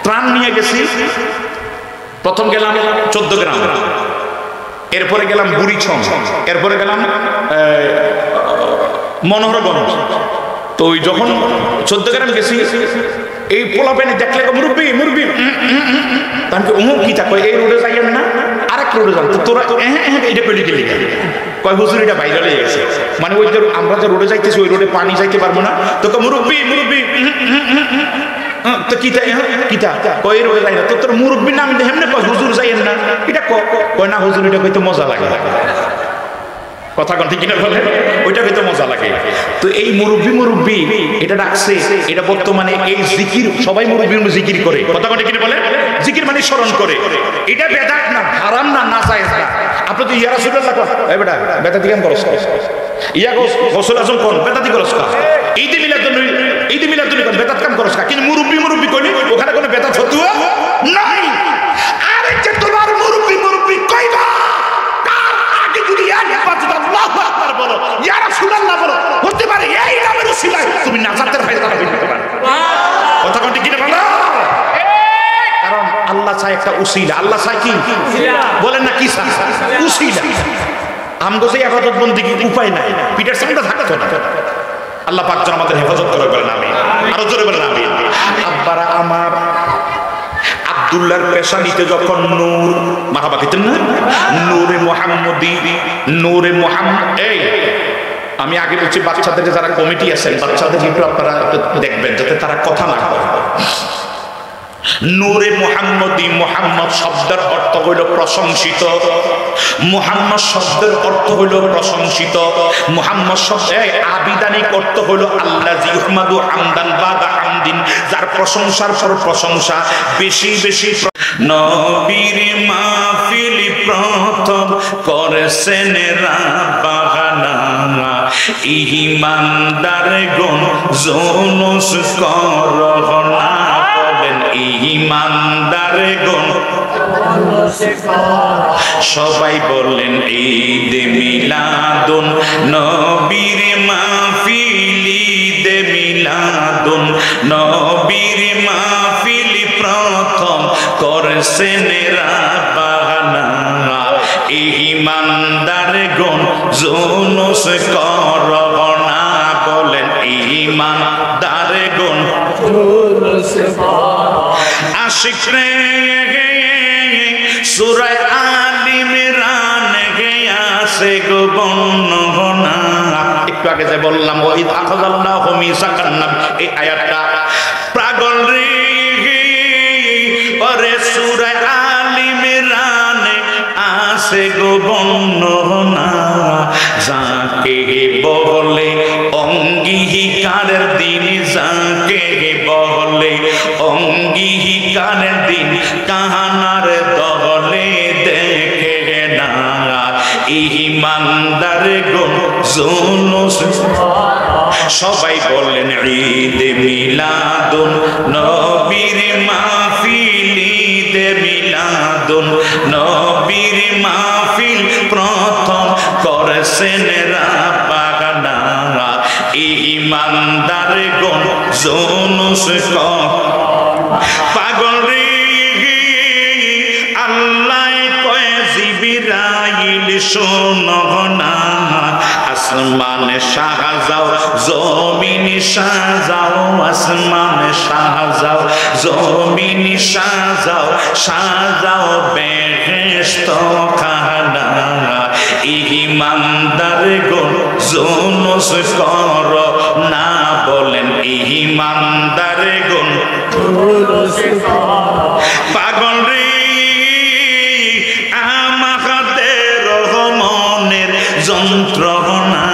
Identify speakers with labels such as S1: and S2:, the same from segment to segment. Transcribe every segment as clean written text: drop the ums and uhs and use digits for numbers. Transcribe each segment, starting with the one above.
S1: ত্রাণ নিয়ে গেছি। প্রথম গেলাম 14 গ্রাম, এরপরে গেলাম বুড়িছং, এরপরে গেলাম মনোহরগঞ্জ। তো ওই যখন 14 গ্রাম গেছি, এই পোলা পেনে দেখলে মুরব্বী মুরব্বী, তাহলে কি তা কয় এই রোডে যাইয়েন না, আরেক রোডে যান। তো তোরা এটা পেলে গেলি কয় হুজুর এটা বাইরে লেগে গেছে, মানে ওই যে আমরা যে রোডে যাইতেছি ওই রোডে পানি যাইতে পারবো না। তো মুরব্বী মুরব্বী, তো কিতা কিতা কয় রোডে যাই না। তো তোর মুরব্বীর নাম দেখেন না, কয় হুজুর যাইয়েন না, এটা কয় না হুজুর এটা কইতে মজা লাগে। কথা কথা কিনা বলে ওইটা হয়তো মজা লাগে। তো এই মুরব্বী মুরব্বী এটা ডাকছে, এটা বর্তমানে এই জিকির সবাই মুরব্বী জিকির করে। কথা কথা কিনা বলে জিকির মানে স্মরণ করে। এটা বেদাত না, হারাম না, না জায়েজ না। আপনি তো ইয়া রাসূলুল্লাহ কয় এই বেটা বেদাত দিকেন করছ, ইয়া গোসল আজম কোন বেদাত দি করছ কা, ঈদে মিলাদুন কোন বেদাত কাম করছ কা। কিন্তু মুরব্বী মুরব্বী কইনি ওখানে কোনো বেদাত ফতোয়া নাই। আরে যে তোমার মুরব্বী মুরব্বী কইবা তার আগে যদি আল্লাহু আকবার বলো, ইয়া রাসূলুল্লাহ বলো, হতে পারে এই নামের উসিলায় তুমি নাজাতের ফায়দা পেতে পারো। কথা কোনটি কিনা বলো, কারণ আল্লাহ চায় একটা উসিলা। আল্লাহ চায় কি বলেন না, কি চায়? উসিলা। আমগো যে ইবাদত বন্দেগী উপায় নাই, পিঠের সামনে থাকতো না। আল্লাহ পাক যেন আমাদের হেফাজত করে বলেন আমিন, আরো জোরে বলেন আমিন। আব্বারা আমার আব্দুল্লাহর পেশানিতে যখন নূর মারহাবা কইতেন না, নূরে মুহাম্মদী, নূরে মুহাম্মদ। এই আমি আগে বলছি বাচ্চাদের যারা কমিটি আছেন, বাচ্চাদের একটু আপনারা দেখবেন যাতে তারা কথা না কয়। নূরে মুহাম্মদী, মুহাম্মদ শব্দের অর্থ হইল প্রশংসিত। মুহাম্মদ শব্দের অর্থ হইল প্রশংসিত। মুহাম্মদ শব্দের আবিধানিক অর্থ হইল আল্লাযী ইহমাদু হামদান বাদা হামদিন, যার প্রশংসার পর প্রশংসা, বেশি বেশি। নবীর মাহফিল প্রথম করেছেন রাব্বানা, ঈমানদার গণ জুলুস করনা। ঈমানদার গণ সবাই বললেন ঈদ মিলাদুন নবীর মাহফিল, ঈদ মিলাদুন নবীর মাহফিল প্রথম করেছেন রাব্বানা, ঈমানদার গণ জুলুস করনা। বলেন ঈমানদার গণ আশিক রে সূরা আলে ইমরান গেয়াছে গো বর্ণনা। একটু আগে যে বললাম ওই আখাযাল্লাহু মিসাকান নাবী, এই আয়াতটা পাগল রে ওরে সূরা আলে ইমরান আছে গো বর্ণনা। যাকে বলে অঙ্গীকারের দিন, যাকে বলে অঙ্গীকারের দিন, কাহানার দলে দেখে না। ঈমানদার গণ জুলুস। সবাই বললেন ঈদ মিলাদুন নবীর মাহফিল, ঈদ মিলাদুন নবীর মাহফিল প্রথম করেছেন রাব্বানা, ঈমানদার গণ জুলুস পাগল রে। আল্লাহ কয় জিবরাইল শোনো না, আসমান সাজাও জমিন সাজাও, আসমান সাজাও জমিন সাজাও, সাজাও বেহেশত খানা। ঈমানদার গণ জুলুস কর না। বলেন ঈমানদার গণ পাগল রে আমাদের মনের যন্ত্রণা।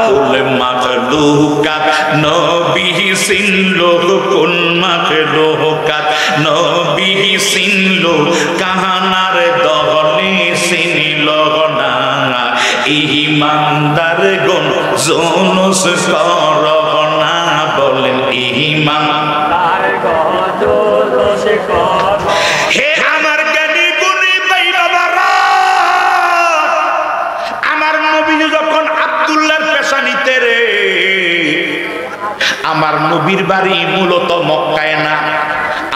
S1: কুল মাখলুকাত নবী চিনলো, কুল মাখলুকাত নবী চিনলো, কাহানার দলে চিনিল না। ঈমানদার গণ জুলুস কর না। বলেন ঈমানদার গণ জুলুস কর। হে আমার জ্ঞানী গুণী ভাই বাবারা, আমার নবী যখন আব্দুল্লাহর পেশানিতে রে, আমার নবীর বাড়ি মূলত মক্কায় না,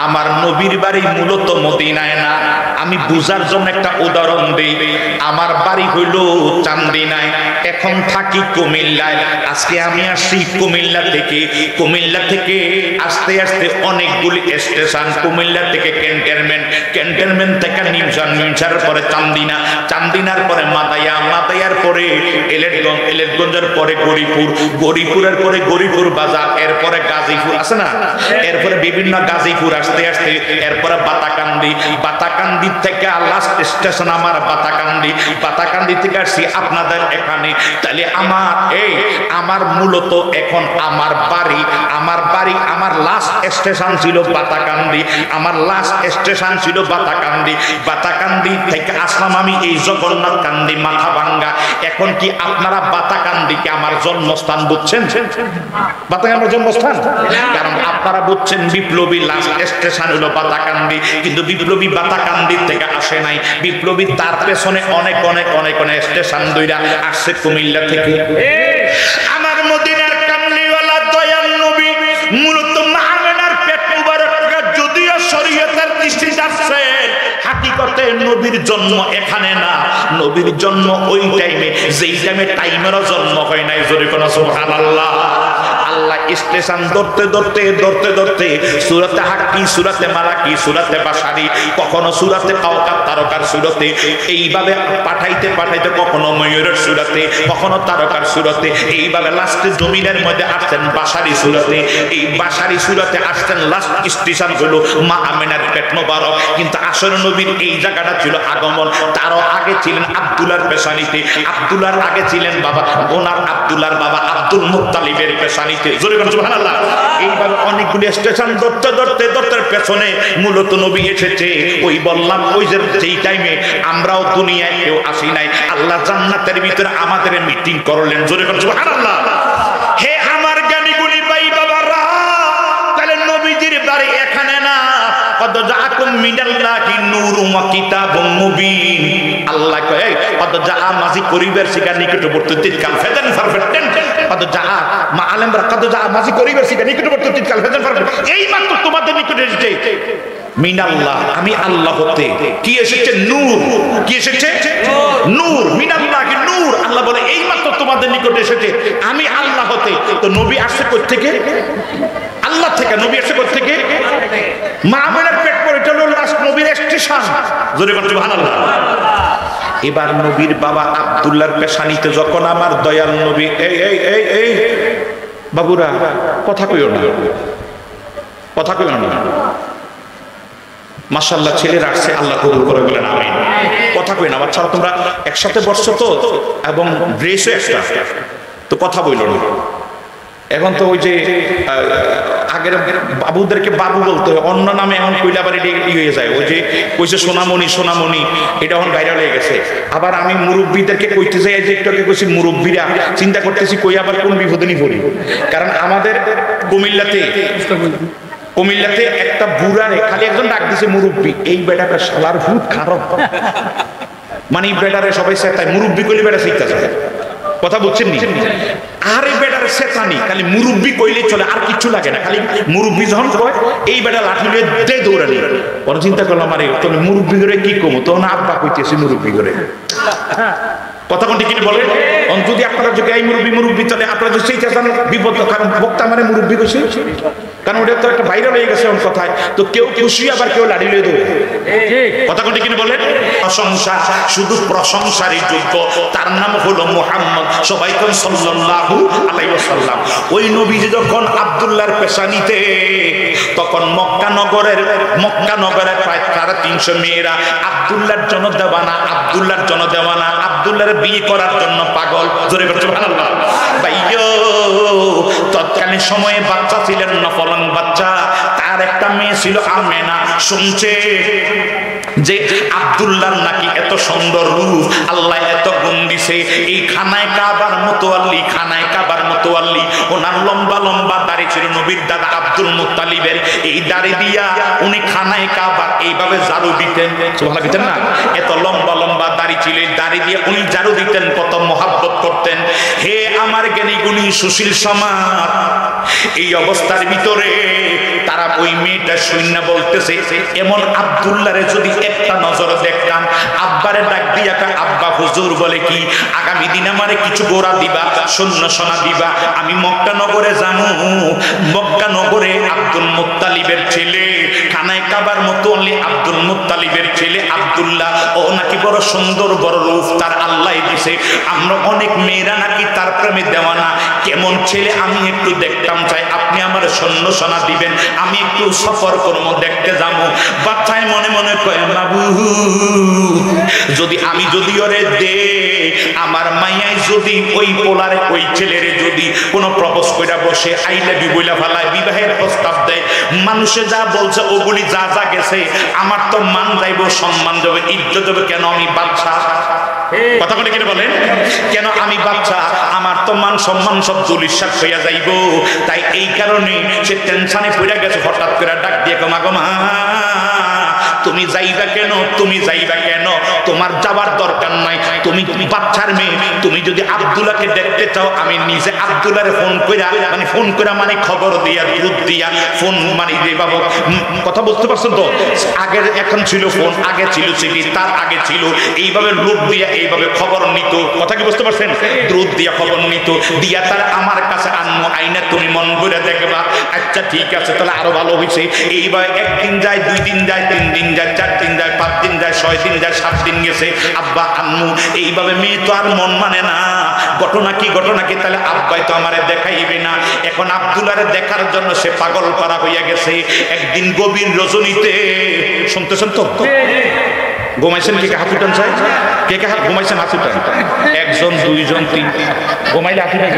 S1: আমার নবীর বাড়ি মূলত মদিনায় না। আমি বুঝার জন্য একটা উদাহরণ দেই। আমার বাড়ি হইল চান্দিনায়, এখন থাকি কুমিল্লায়। আজকে আমি আসছি কুমিল্লা থেকে। কুমিল্লা থেকে আস্তে আস্তে অনেকগুলি স্টেশন, কুমিল্লা থেকে ক্যান্টনমেন্ট থেকে নিমসার পরে চান্দিনা, চান্দিনার পরে মাদায়া, মাদায়ার পরে এলেটগঞ্জ, এলেটগঞ্জের পরে গরিপুর, গরিপুরের পরে গরিপুর বাজার, এরপরে গাজীপুর আছে না, এরপরে বিভিন্ন গাজীপুর আসতে আসতে এরপরে বাতাকান্দি, বাতাকান্দি থেকে লাস্ট স্টেশন আমার বাতাকান্দি, বাতাকান্দি থেকে আসছি আপনাদের এখানে। তাহলে আমার মূলত এখন আমার বাড়ি আমার লাস্ট স্টেশন ছিল বাতাকান্দি, আমার লাস্ট স্টেশন ছিল বাতাকান্দি। বাতাকান্দি থেকে আসলাম আমি এই জগন্নাথ কান্দি মাথাভাঙ্গা। এখন কি আপনারা বাতাকান্দিকে আমার জন্মস্থান বুঝছেন? বাতাকান্দি জন্মস্থান, কারণ আপনারা বুঝছেন বিপ্লবী লাস্ট স্টেশন হলো বাতাকান্দি, কিন্তু বিপ্লবী বাতাকান্দি থেকে আসে নাই। বিপ্লবী তার পেছনে অনেক অনেক অনেক অনেক স্টেশন দইরা আসছে কুমিল্লা থেকে। আমার মদিনার কামলিওয়ালা দয়াল নবী মূলত মা আমেনার পেট মুবারক যদিও শরীয়তের দৃষ্টিতে আসছেন, হাকিকতে নবীর জন্ম এখানে না, নবীর জন্ম ওই টাইমে যেই টাইমে টাইমেরও জন্ম হয় নাই। জোরে কোন সুবহানাল্লাহ। আল্লাহ স্টেশন ধরতে ধরতে ধরতে ধরতে সূরাতে হাক্কি, সূরাতে মালাকি, সূরাতে বাশারি, কখনো সূরাতে কাওকাব তারকার সূরাতে, এইভাবে পাঠাইতে পাঠাইতে কখনো ময়ূরের সূরাতে, কখনো তারকার সূরাতে, এইভাবে লাস্টে জমিনের মধ্যে আসছেন বাশারি সূরাতে। এই বাশারি সূরাতে আসছেন লাস্ট স্টেশন হলো মা আমেনার পেট মোবারক। কিন্তু আসল নবীর এই জায়গাটা ছিল আগমন। তারও আগে ছিলেন আব্দুল্লাহর পেশানিতে, আব্দুল্লাহর আগে ছিলেন বাবা ওনার আব্দুল্লাহর বাবা আব্দুল মুত্তালিবের পেশানিতে। জোরে বলুন সুবহানাল্লাহ। এইভাবে অনেকগুলি স্টেশন ধরতে ধরতে ধরতে পেছনে মূলত নবী এসেছে। ওই বললাম ওই যে যেই টাইমে আমরাও দুনিয়ায় কেউ আসি নাই, আল্লাহ জান্নাতের ভিতরে আমাদের মিটিং করলেন। জোরে বলুন সুবহানাল্লাহ। হে আমার জ্ঞানী গুণী ভাই বাবারা, তাহলে নবীজির বাড়ি এখানে না। কদ জাআকুম মিনাল্লাহি নূরুম ওয়া কিতাবুম মুবিন। আল্লাহ কয় কদ জাআ মাজি করিবার শিকার নিকটবর্তী তিতকাল ফেদান ফারফেটেন। কদ জাআ মা আলেমরা কদ জাআ মাজি করিবার শিকার নিকটবর্তী তিতকাল ফেদান ফারফেটেন। এই মাত্র তোমাদের নিকটে এসেছে মিনাল্লাহ, আমি আল্লাহ হতে। কি এসেছে? নূর। কি এসেছে? নূর। মিনাল্লাহি নূর। আল্লাহ বলে এই মাত্র তোমাদের নিকটে এসেছে আমি আল্লাহ হতে। তো নবী আসছে কোথা থেকে? আল্লাহ থেকে। নবী আসছে কোথা থেকে? মা আমেনার পেট পরে চলো লাস্ট নবীর স্টেশন। জোরে বলুন সুবহানাল্লাহ। এবার নবীর বাবা আব্দুল্লাহর পেশানিতে যখন আমার দয়াল নবী এই এই এই এই বাবুরা কথা কইও না, কথা কইও না। মাশাআল্লাহ ছেলেরা আসছে, আল্লাহ কবুল করে বলেন আমিন। কথা কই না বাচ্চারা, তোমরা একসাথে বসছো তো, এবং ড্রেসও একটা, তো কথা বইল না। এখন তো ওই যে আগের বাবুদেরকে বাবু বলতে হয়, অন্য নামে এখন কইলা বাড়ি হয়ে যায়। ওই যে কইছে সোনামণি, সোনামণি, এটা এখন ভাইরাল হয়ে গেছে। আবার আমি মুরব্বীদেরকে কইতে চাই, যে একটু কইছি মুরব্বীরা, চিন্তা করতেছি কই আবার কোন বিপদে নি পড়ি। কারণ আমাদের কুমিল্লাতে একটা বুড়ারে খালি একজন ডাক দিছে মুরব্বী। এই বেটাটা শালার ভূত খারাপ, মানে বেটারে সবাই চেতায়, মুরব্বী কইলে বেটা শিখতে যায়। কথা বুঝছেন নি? আর এই বেটার সেতানি খালি মুরব্বী কইলে চলে, আর কিছু লাগে না। খালি মুরব্বী যখন কয় এই বেটা লাঠি নিয়ে দে দৌড়ানি। পরে চিন্তা করলাম আরে তুমি মুরব্বী করে কি কমো, তখন আব্বা কইতেছি মুরব্বী করে। কথা কোনটি কি বলে? যদি আপনারা যদি এই মুরব্বী চলে, আপনারা যদি সেই চান বিপদ, কারণ বক্তা মানে মুরব্বী কইছে, কারণ ওটা তো একটা ভাইরাল হয়ে গেছে ওর কথায়। তো কেউ খুশি, আবার কেউ লাড়ি লয়ে দেবে। কথা কোনটি কি বলে? প্রশংসা শুধু প্রশংসারই যোগ্য, তার নাম হলো মুহাম্মদ। সবাই কোন সাল্লাল্লাহু আলাইহি ওয়াসাল্লাম। ওই নবীজি যখন আব্দুল্লাহর পেশানিতে, তখন মক্কা নগরের প্রায় 350 মেয়েরা আব্দুল্লাহর জন্য দেওয়ানা, আব্দুল্লাহর জন্য দেওয়ানা, আব্দুল্লাহর বিয়ে করার জন্য পাগল। জোরে বলুন সুবহানাল্লাহ। ভাইও তৎকালীন সময়ে বাচ্চা ছিলেন না, ফলন বাচ্চা। তার একটা মেয়ে ছিল আমেনা। শুনছে যে আব্দুল্লাহর নাকি এত সুন্দর রূপ, আল্লাহ এত গুণ দিছে। এই খানায় কাবার মতোয়াল্লি, খানায় কাবার মতোয়াল্লি। ওনার লম্বা লম্বা দাড়ি ছিল নবীর দাদা আব্দুল মুত্তালিবের। এই দাড়ি দিয়া উনি খানায় কাবার এইভাবে ঝাড়ু দিতেন। সুবহানাল্লাহ দিতেন না? এত লম্বা লম্বা দাড়ি ছিল, এই দাড়ি দিয়ে উনি ঝাড়ু দিতেন, কত মহাব্বত করতেন। হে আমার জ্ঞানী গুণী সুশীল সমাজ, এই অবস্থার ভিতরে তারা ওই মেয়েটা শূন্য বলতেছে, এমন আব্দুল্লাহরে যদি একটা নজর দেখতাম। আব্বারে ডাক দিয়া আব্বা হুজুর বলে কি, আগামী দিন আমারে কিছু গোড়া দিবা, শূন্য সোনা দিবা, আমি মক্কা নগরে যাবো। মক্কা নগরে আব্দুল মুত্তালিবের ছেলে, খানায় কাবার মতো আব্দুল মুত্তালিবের ছেলে আব্দুল্লাহ, ও নাকি বড় সুন্দর, বড় রূপ তার আল্লাহ দিছে। আমরা অনেক মেয়েরা নাকি তার প্রেমে দেওয়ানা। কেমন ছেলে আমি একটু দেখতাম চাই, আপনি আমার সৈন্য সোনা দিবেন, আমি একটু সফর করবো, দেখতে যাবো। বাচ্চায় মনে মনে কয়, বাবু যদি আমি যদি ওরে দে, আমার মাইয়ায় যদি ওই পোলারে ওই ছেলেরে যদি কোনো প্রপোজ কইরা বসে আই লাভ ইউ বইলা ফেলায়, বিবাহের প্রস্তাব দেয়, মানুষে যা বলছে ওগুলি যা যা গেছে, আমার তো মান যাইব, সম্মান যাবে, ইজ্জত যাবে। কেন আমি বাচ্চা, কথা বলে কেন বলেন, কেন আমি বাচ্চা, আমার তো মান সম্মান সব দুলিশাত হইয়া যাইব। তাই এই কারণে সে টেনশনে পড়ে গেছে। হঠাৎ করে ডাক দিয়ে কমা গমা, তুমি যাইবা কেন, তুমি যাইবা কেন, তোমার যাবার দরকার নাই, তুমি বাচ্চার মেয়ে, তুমি যদি আব্দুল্লাহকে দেখতে চাও, আমি নিজে আব্দুল্লাহরে ফোন কইরা, মানে ফোন কইরা মানে খবর দিয়া, দুধ দিয়া ফোন মানে যে বাবু, কথা বুঝতে পারছেন তো? আগে এখন ছিল ফোন, আগে ছিল চিঠি, তার আগে ছিল এইভাবে লোক দিয়া এইভাবে খবর নিত, কথা কি বুঝতে পারছেন? দুধ দিয়া খবর নিত, দিয়া তার আমার কাছে আনমো, আইনা তুমি মন করে দেখবা। আচ্ছা ঠিক আছে, তাহলে আরো ভালো হয়েছে। এইভাবে একদিন যায়, 2 দিন যায়, 3 দিন যায়, 4 দিন যায়, 5 দিন যায়, 6 দিন যায়, 7 দিন গেছে। আব্বা আম্মু এইভাবে মেয়ে তো আর মন মানে না। ঘটনা কি, ঘটনা কি, তাহলে আব্বাই তো আমারে দেখাইবে না। এখন আব্দুল্লাহরে দেখার জন্য সে পাগল পারা হইয়া গেছে। একদিন গভীর রজনীতে, শুনতেছেন তো? ঘুমাইছেন কে? হাত উঠান চাই, কে কে হাত ঘুমাইছেন? হাত উঠান। 1 জন 2 জন 3, ঘুমাইলে হাত উঠাই।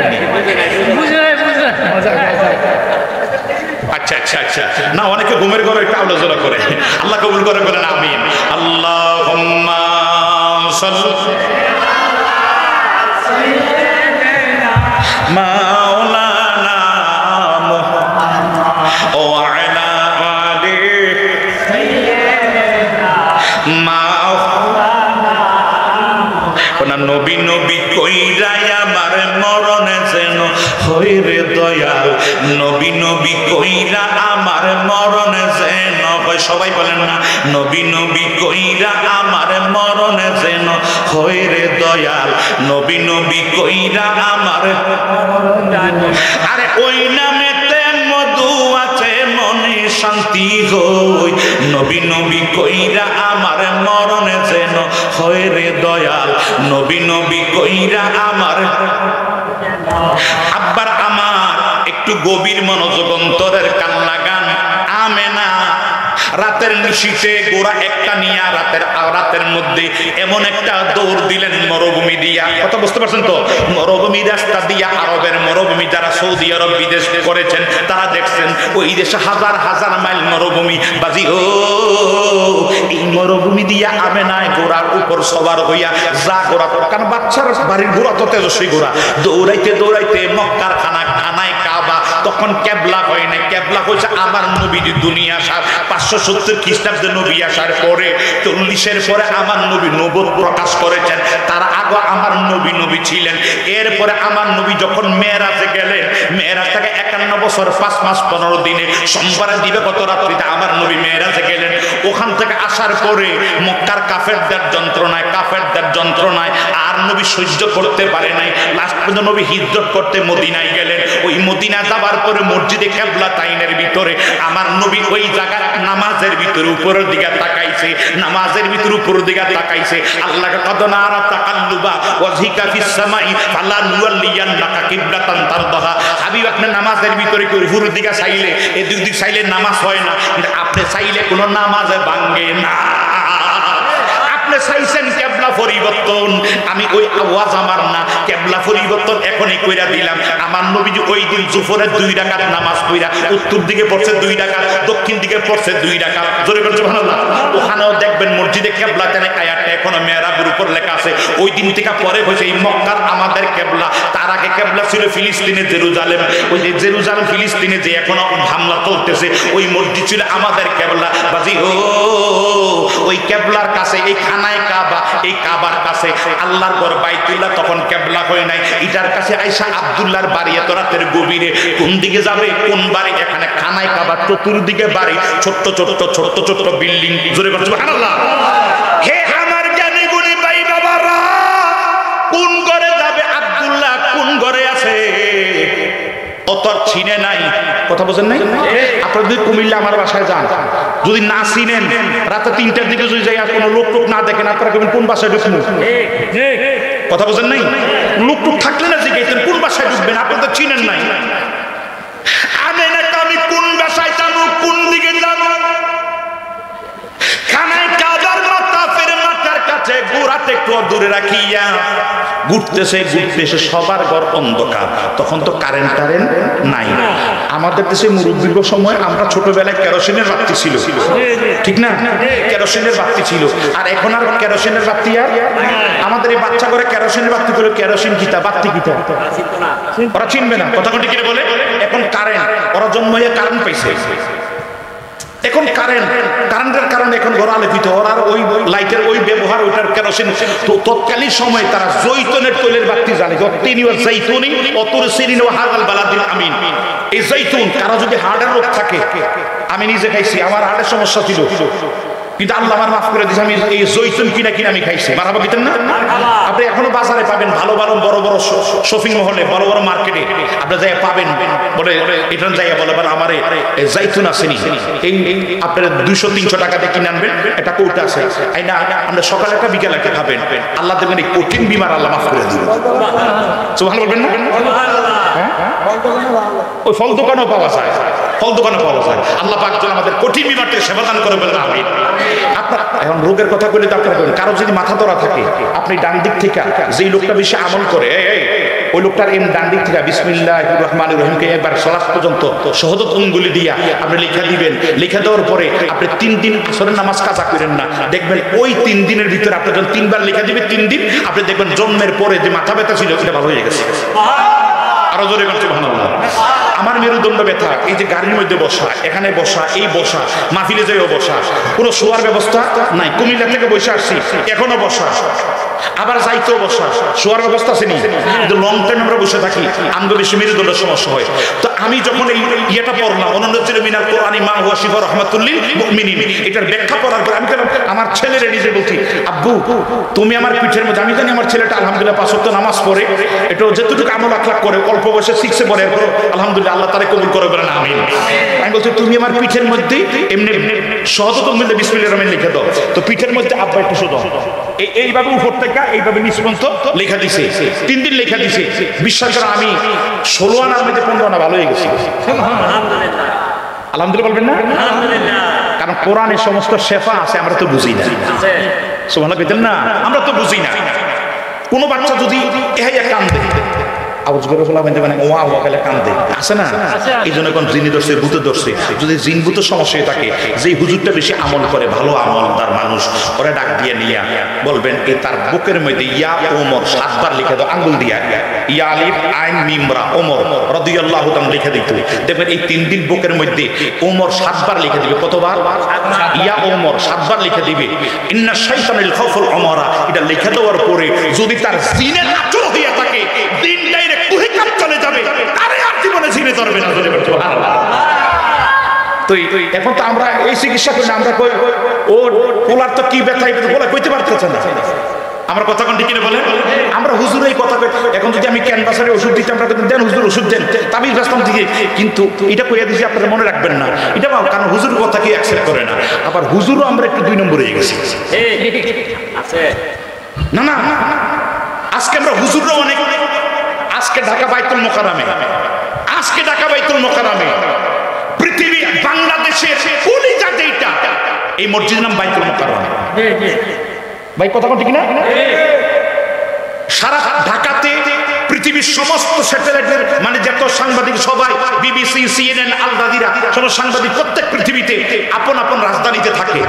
S1: আচ্ছা আচ্ছা আচ্ছা, না অনেকে ঘুমের ঘরে একটু আলোচনা করে। আল্লাহ কবুল করে, বলেন আমিন। আল্লাহুম্মা সাল্লি মাওলানা মুহাম্মদ ওয়া আলা আলি মাওলানা। কোন নবী নবী কইরা আমার মরণে যেন হইরে দয়াল, নবী নবী কইরা আমার মরণে যেন হয়। সবাই বলেন না, নবী নবী কইরা আমার মরণে যেন হইরে দয়াল, নবী নবী কইরা আমার। আরে ওই নামেতে মধু আছে, মনে শান্তি হই, নবী নবী কইরা আমার মরণে যেন হইরে দয়াল, নবী নবী কইরা আমার। আব্বার আমার একটু গভীর মনোযোগ, অন্তরের কান লাগান। আমেনা রাতের নিশীথে গোড়া একটা নিয়া রাতের মধ্যে এমন একটা দৌড় দিলেন মরুভূমি দিয়া, কথা বুঝতে পারছেন তো? মরুভূমি রাস্তা দিয়া, আরবের মরুভূমি, যারা সৌদি আরব বিদেশ করেছেন তারা দেখছেন ওই দেশে হাজার হাজার মাইল মরুভূমি বাজি। ও এই মরুভূমি দিয়া আমেনায় ঘোড়ার উপর সবার হইয়া যা ঘোড়া, কারণ বাচ্চার বাড়ির ঘোড়া তো তেজস্বী ঘোড়া, দৌড়াইতে দৌড়াইতে মক্কার খানায় কাবা। তখন কেবলা হয় না, কেবলা হয়েছে আমার নবীর দুনিয়া আসার 570 খ্রিস্টাব্দে নবী আসার পরে, 40-এর পরে আমার নবী নবুয়ত প্রকাশ করেছেন। তার আগে আমার নবী ছিলেন। এরপরে আমার নবী যখন মেরাজে গেলেন, মেরাজ থেকে 51 বছর 5 মাস 15 দিনে সোমবারে দিবাগত রাত্রিতে আমার নবী মেরাজে গেলেন। ওখান থেকে আসার পরে মক্কার কাফেরদের যন্ত্রণায় আর নবী সহ্য করতে পারে নাই। লাস্ট পর্যন্ত নবী হিজরত করতে মদিনায় গেলেন। ওই মদিনা যাবার পরে মসজিদে কিবলাতাইনের ভিতরে আমার নবী ওই জায়গার নামাজের ভিতরে উপরের দিকে তাকাইছে, নামাজের ভিতরে উপরের দিকে তাকাইছে। আল্লাহকে কদনারা তাকাল্লুবা ওয়াজহিকা ফিস সামাই ফালা নুওয়াল্লিয়ান্নাকা কিবলাতান তারদাহা। হাবিব, আপনি নামাজের ভিতরে কি উপরের দিকে চাইলে, এই দুই দিক চাইলে নামাজ হয় না, কিন্তু আপনি চাইলে কোনো নামাজে ভাঙে না। আপনি চাইছেন কেবলা পরিবর্তন, আমি ওই আওয়াজ আমার না, কেবলা পরিবর্তন এখনই কইরা দিলাম। আমার নবীজি ওই দিন জোহরের 2 রাকাত নামাজ পড়া, উত্তর দিকে পড়ছে 2 রাকাত, দক্ষিণ দিকে পড়ছে 2 রাকাত। জোরে বলছে সুবহানাল্লাহ। ওখানেও দেখবেন মসজিদে কিবলাতানে আয়াতটা এখনো মেহরাবের উপর লেখা আছে। ওই দিন থেকে পরে হয়েছে এই মক্কার আমাদের কিবলা। তার আগে কিবলা ছিল ফিলিস্তিনের জেরুজালেম। ওই যে জেরুজালেম ফিলিস্তিনে যে এখনো হামলা চলতেছে, ওই মসজিদ ছিল আমাদের কিবলা বাজি। ও ওই কেবলার কাছে, এই খানায় কাবা, এই কাবার কাছে আল্লাহর ঘর বাইতুল্লাহ তখন কেবলা হয় নাই। এটার কাছে আয়েশা আব্দুল্লাহর বাড়ি এত রাতের গভীরে কোন দিকে যাবে, কোন বাড়ি? এখানে খানায় কাবা, চতুর্দিকে বাড়ি, ছোট্ট ছোট্ট ছোট্ট ছোট্ট বিল্ডিং। জোরে বলছো সুবহানাল্লাহ। হে আমার জ্ঞানী গুণী ভাই বাবারা, কোন ঘরে যাবে আব্দুল্লাহ, কোন ঘরে আছে অত চিনে নাই। কথা বলেন নাই? আপনারা যদি কুমিল্লা আমার বাসায় যান, যদি না চিনেন, রাতে 3টার দিকে যদি যাই আর কোনো লোক টোক না দেখেন, আপনারা কেমন কোন বাসায় ঢুকবেন? কথা বলেন নাই? লোক টোক থাকলে না জিজ্ঞাসেন কোন বাসায় ঢুকবেন, আপনারা তো চিনেন নাই। আমি না তো আমি কোন বাসায় যাবো, কোন দিকে যাবো? খানায় কাবার মাতাফের মাথার কাছে গোড়াতে একটু দূরে রাখিয়া ঘুরতেছে ঘুরতেছে, সবার ঘর অন্ধকার। তখন তো কারেন্ট টারেন্ট নাই। আমাদের দেশে মুরব্বীর সময় আমরা ছোটবেলায় কেরোসিনের বাতি ছিল, ঠিক না? কেরোসিনের বাতি ছিল, আর এখন আর কেরোসিনের বাতি আর আমাদের এই বাচ্চা করে কেরোসিনের বাতি করে, কেরোসিন কিতা বাতি কিতা ওরা চিনবে না। কথা কোনটি কিনে বলে? এখন কারেন্ট, ওরা জন্ম হয়ে কারেন্ট পাইছে। এখন কারেন্টের কারণে এখন ঘর আলোকিত, ওরা ওই লাইটের ওই ব্যবহার, ওইটার কেরোসিন। তো তৎকালীন সময় তারা জৈতুনের তৈলের বাতি জ্বালে। আমিন, এই জৈতুন কারো যদি হার্টের রোগ থাকে, আমি নিজে খাইছি, আমার হার্টের সমস্যা ছিল, কিন্তু আল্লাহ আমার মাফ করে দিয়েছে। আমি এই জৈতুন কিনা আমি খাইছি। মারাবা কিতেন না? আপনি এখনো বাজারে পাবেন, ভালো ভালো বড় বড় শপিং মহলে, বড় বড় মার্কেটে আপনি যাই পাবেন। বলে এটা যাই বলে আমার জৈতুন আসেনি, এই আপনার 200-300 টাকাতে কিনে আনবেন, এটা কৌটা আছে, এই না আমরা সকালে একটা বিকেলে একটা খাবেন, আল্লাহ দেখবেন এই কঠিন বিমার আল্লাহ মাফ করে দিবেন। সুবহানাল্লাহ বলবেন না? ওই ফল দোকানও পাওয়া যায়, ফল দোকানে পাওয়া যায়। আল্লাহ পাক যেন আমাদের কঠিন বিমারকে সেবা দান করে বলেন আমিন। আপনার এখন রোগের কথা বলে তো আপনারা বলেন, কারো যদি মাথা ধরা থাকে, আপনি ডান দিক থেকে যেই লোকটা বেশি আমল করে, ওই লোকটার এম ডান দিক থেকে বিসমিল্লাহির রহমানির রহিমকে একবার সালাত পর্যন্ত শহাদত আঙ্গুলি দিয়া আপনি লেখা দিবেন। লেখা দেওয়ার পরে আপনি 3 দিন আসরের নামাজ কাজা করেন না, দেখবেন ওই 3 দিনের ভিতরে আপনি যখন 3 বার লেখা দিবেন, 3 দিন আপনি দেখবেন জন্মের পরে যে মাথা ব্যথা ছিল সেটা ভালো হয়ে গেছে। আরো জোরে বলছি সুবহানাল্লাহ। আমার মেরুদণ্ড ব্যথা, এই যে গাড়ির মধ্যে বসা, এখানে বসা, এই বসা, মাহফিলে যাইও বসা, কোনো শোয়ার ব্যবস্থা নাই। কুমিল্লা থেকে বসে আসছি, এখনো বসা, আবার যাইতেও বসা, শোয়ার ব্যবস্থা আছে নি, কিন্তু লং টাইম আমরা বসে থাকি, আমাদের বেশি মেরুদণ্ডের সমস্যা হয়। তো আমি যখন এই ইয়েটা পড়লাম, অনুন্নতির মিনাল কোরআনি মা হুয়া শিফা রাহমাতুল লিল মুমিনিন, এটার ব্যাখ্যা পড়ার পর আমি কেন আমার ছেলেরে নিজে বলছি, আব্বু তুমি আমার পিঠের মধ্যে, আমি জানি আমার ছেলেটা আলহামদুলিল্লাহ 5 ওয়াক্ত নামাজ পড়ে, এটা যেটুকু আমল আখলাক করে, অল্প বয়সে 6-এ পড়ে, এরপর আলহামদুলিল্লাহ আল্লাহ তারে কবুল করে বলেন আমিন। আমি বলছি তুমি আমার পিঠের মধ্যে এমনি সহজত মিললে বিসমিল্লাহির রহমানির লিখে দাও। তো পিঠের মধ্যে আব্বা একটু শুধু এইভাবে উপর থেকে এইভাবে নিচ পর্যন্ত লেখা দিছে, 3 দিন লেখা দিছে। বিশ্বাস করে আমি 16 আনার মধ্যে 15 আনা ভালো হয়ে গেছি। আলহামদুলিল্লাহ বলবেন না? কারণ কোরআনের সমস্ত শেফা আছে, আমরা তো বুঝি না। সুবহানাল্লাহ কইতেন না? আমরা তো বুঝি না। কোনো বাচ্চা যদি এহাইয়া কান্দে, আওয়াজ করে ফেলা মানে ওয়া ওয়া খেলে কান্দে, আছে না? এই জন্য এখন জিনি ধরছে, ভূতে ধরছে। যদি জিন ভূতের সমস্যা থাকে, যেই হুজুরটা বেশি আমল করে, ভালো আমলদার মানুষ, ওরা ডাক দিয়ে নিয়া বলবেন এই তার বুকের মধ্যে ইয়া ওমর 7 বার লিখে দাও, আঙ্গুল দিয়া, ইয়া আলিফ আইন মিম রা ওমর রাদিয়াল্লাহু তাআলা লিখে দিতে। দেখবেন এই 3 দিন বুকের মধ্যে ওমর 7 বার লিখে দিবে। কতবার? ইয়া ওমর 7 বার লিখে দিবে। ইন্না শাইতানুল খাউফুল ওমরা, এটা লিখে দেওয়ার পরে যদি তার জিনের আচর হইয়া থাকে, দিন ডাইরেক্ট কুহিকাম চলে যাবে, তারে আর জীবনে জিনে ধরবে না। সুবহানাল্লাহ। তো এখন তো আমরা এই চিকিৎসা করি না, আমরা কই ও পোলার তো কি ব্যথা, এটা তো পোলা কইতে পারতেছে না। আমার কথা কোন ঠিক কিনা বলেন? আমরা হুজুর এই কথা কই, এখন যদি আমি ক্যানভাসের ওষুধ দিতে, আমরা দেন হুজুর ওষুধ দেন, তাবিজ ব্যস্তাম দিকে, কিন্তু এটা কইয়া দিছি আপনারা মনে রাখবেন না, এটা কারণ হুজুর কথা কি অ্যাকসেপ্ট করে না। আবার হুজুরও আমরা একটু 2 নম্বর হয়ে গেছি। না না, আজকে আমরা হুজুরও অনেক, আজকে ঢাকা বাইতুল মোকাররমে, আজকে ঢাকা বাইতুল মোকাররমে পৃথিবী বাংলাদেশের কলিজা যেটা, এই মসজিদের নাম বাইতুল মোকাররম। ভাই কথা কোন ঠিক না? সারা ঢাকাতে পৃথিবীর সমস্ত স্যাটেলাইটের মানে যত সাংবাদিক সবাই, বিবিসি, সিএনএন, আল জাজিরা, সমস্ত সাংবাদিক প্রত্যেক পৃথিবীতে আপন আপন রাজধানীতে থাকে।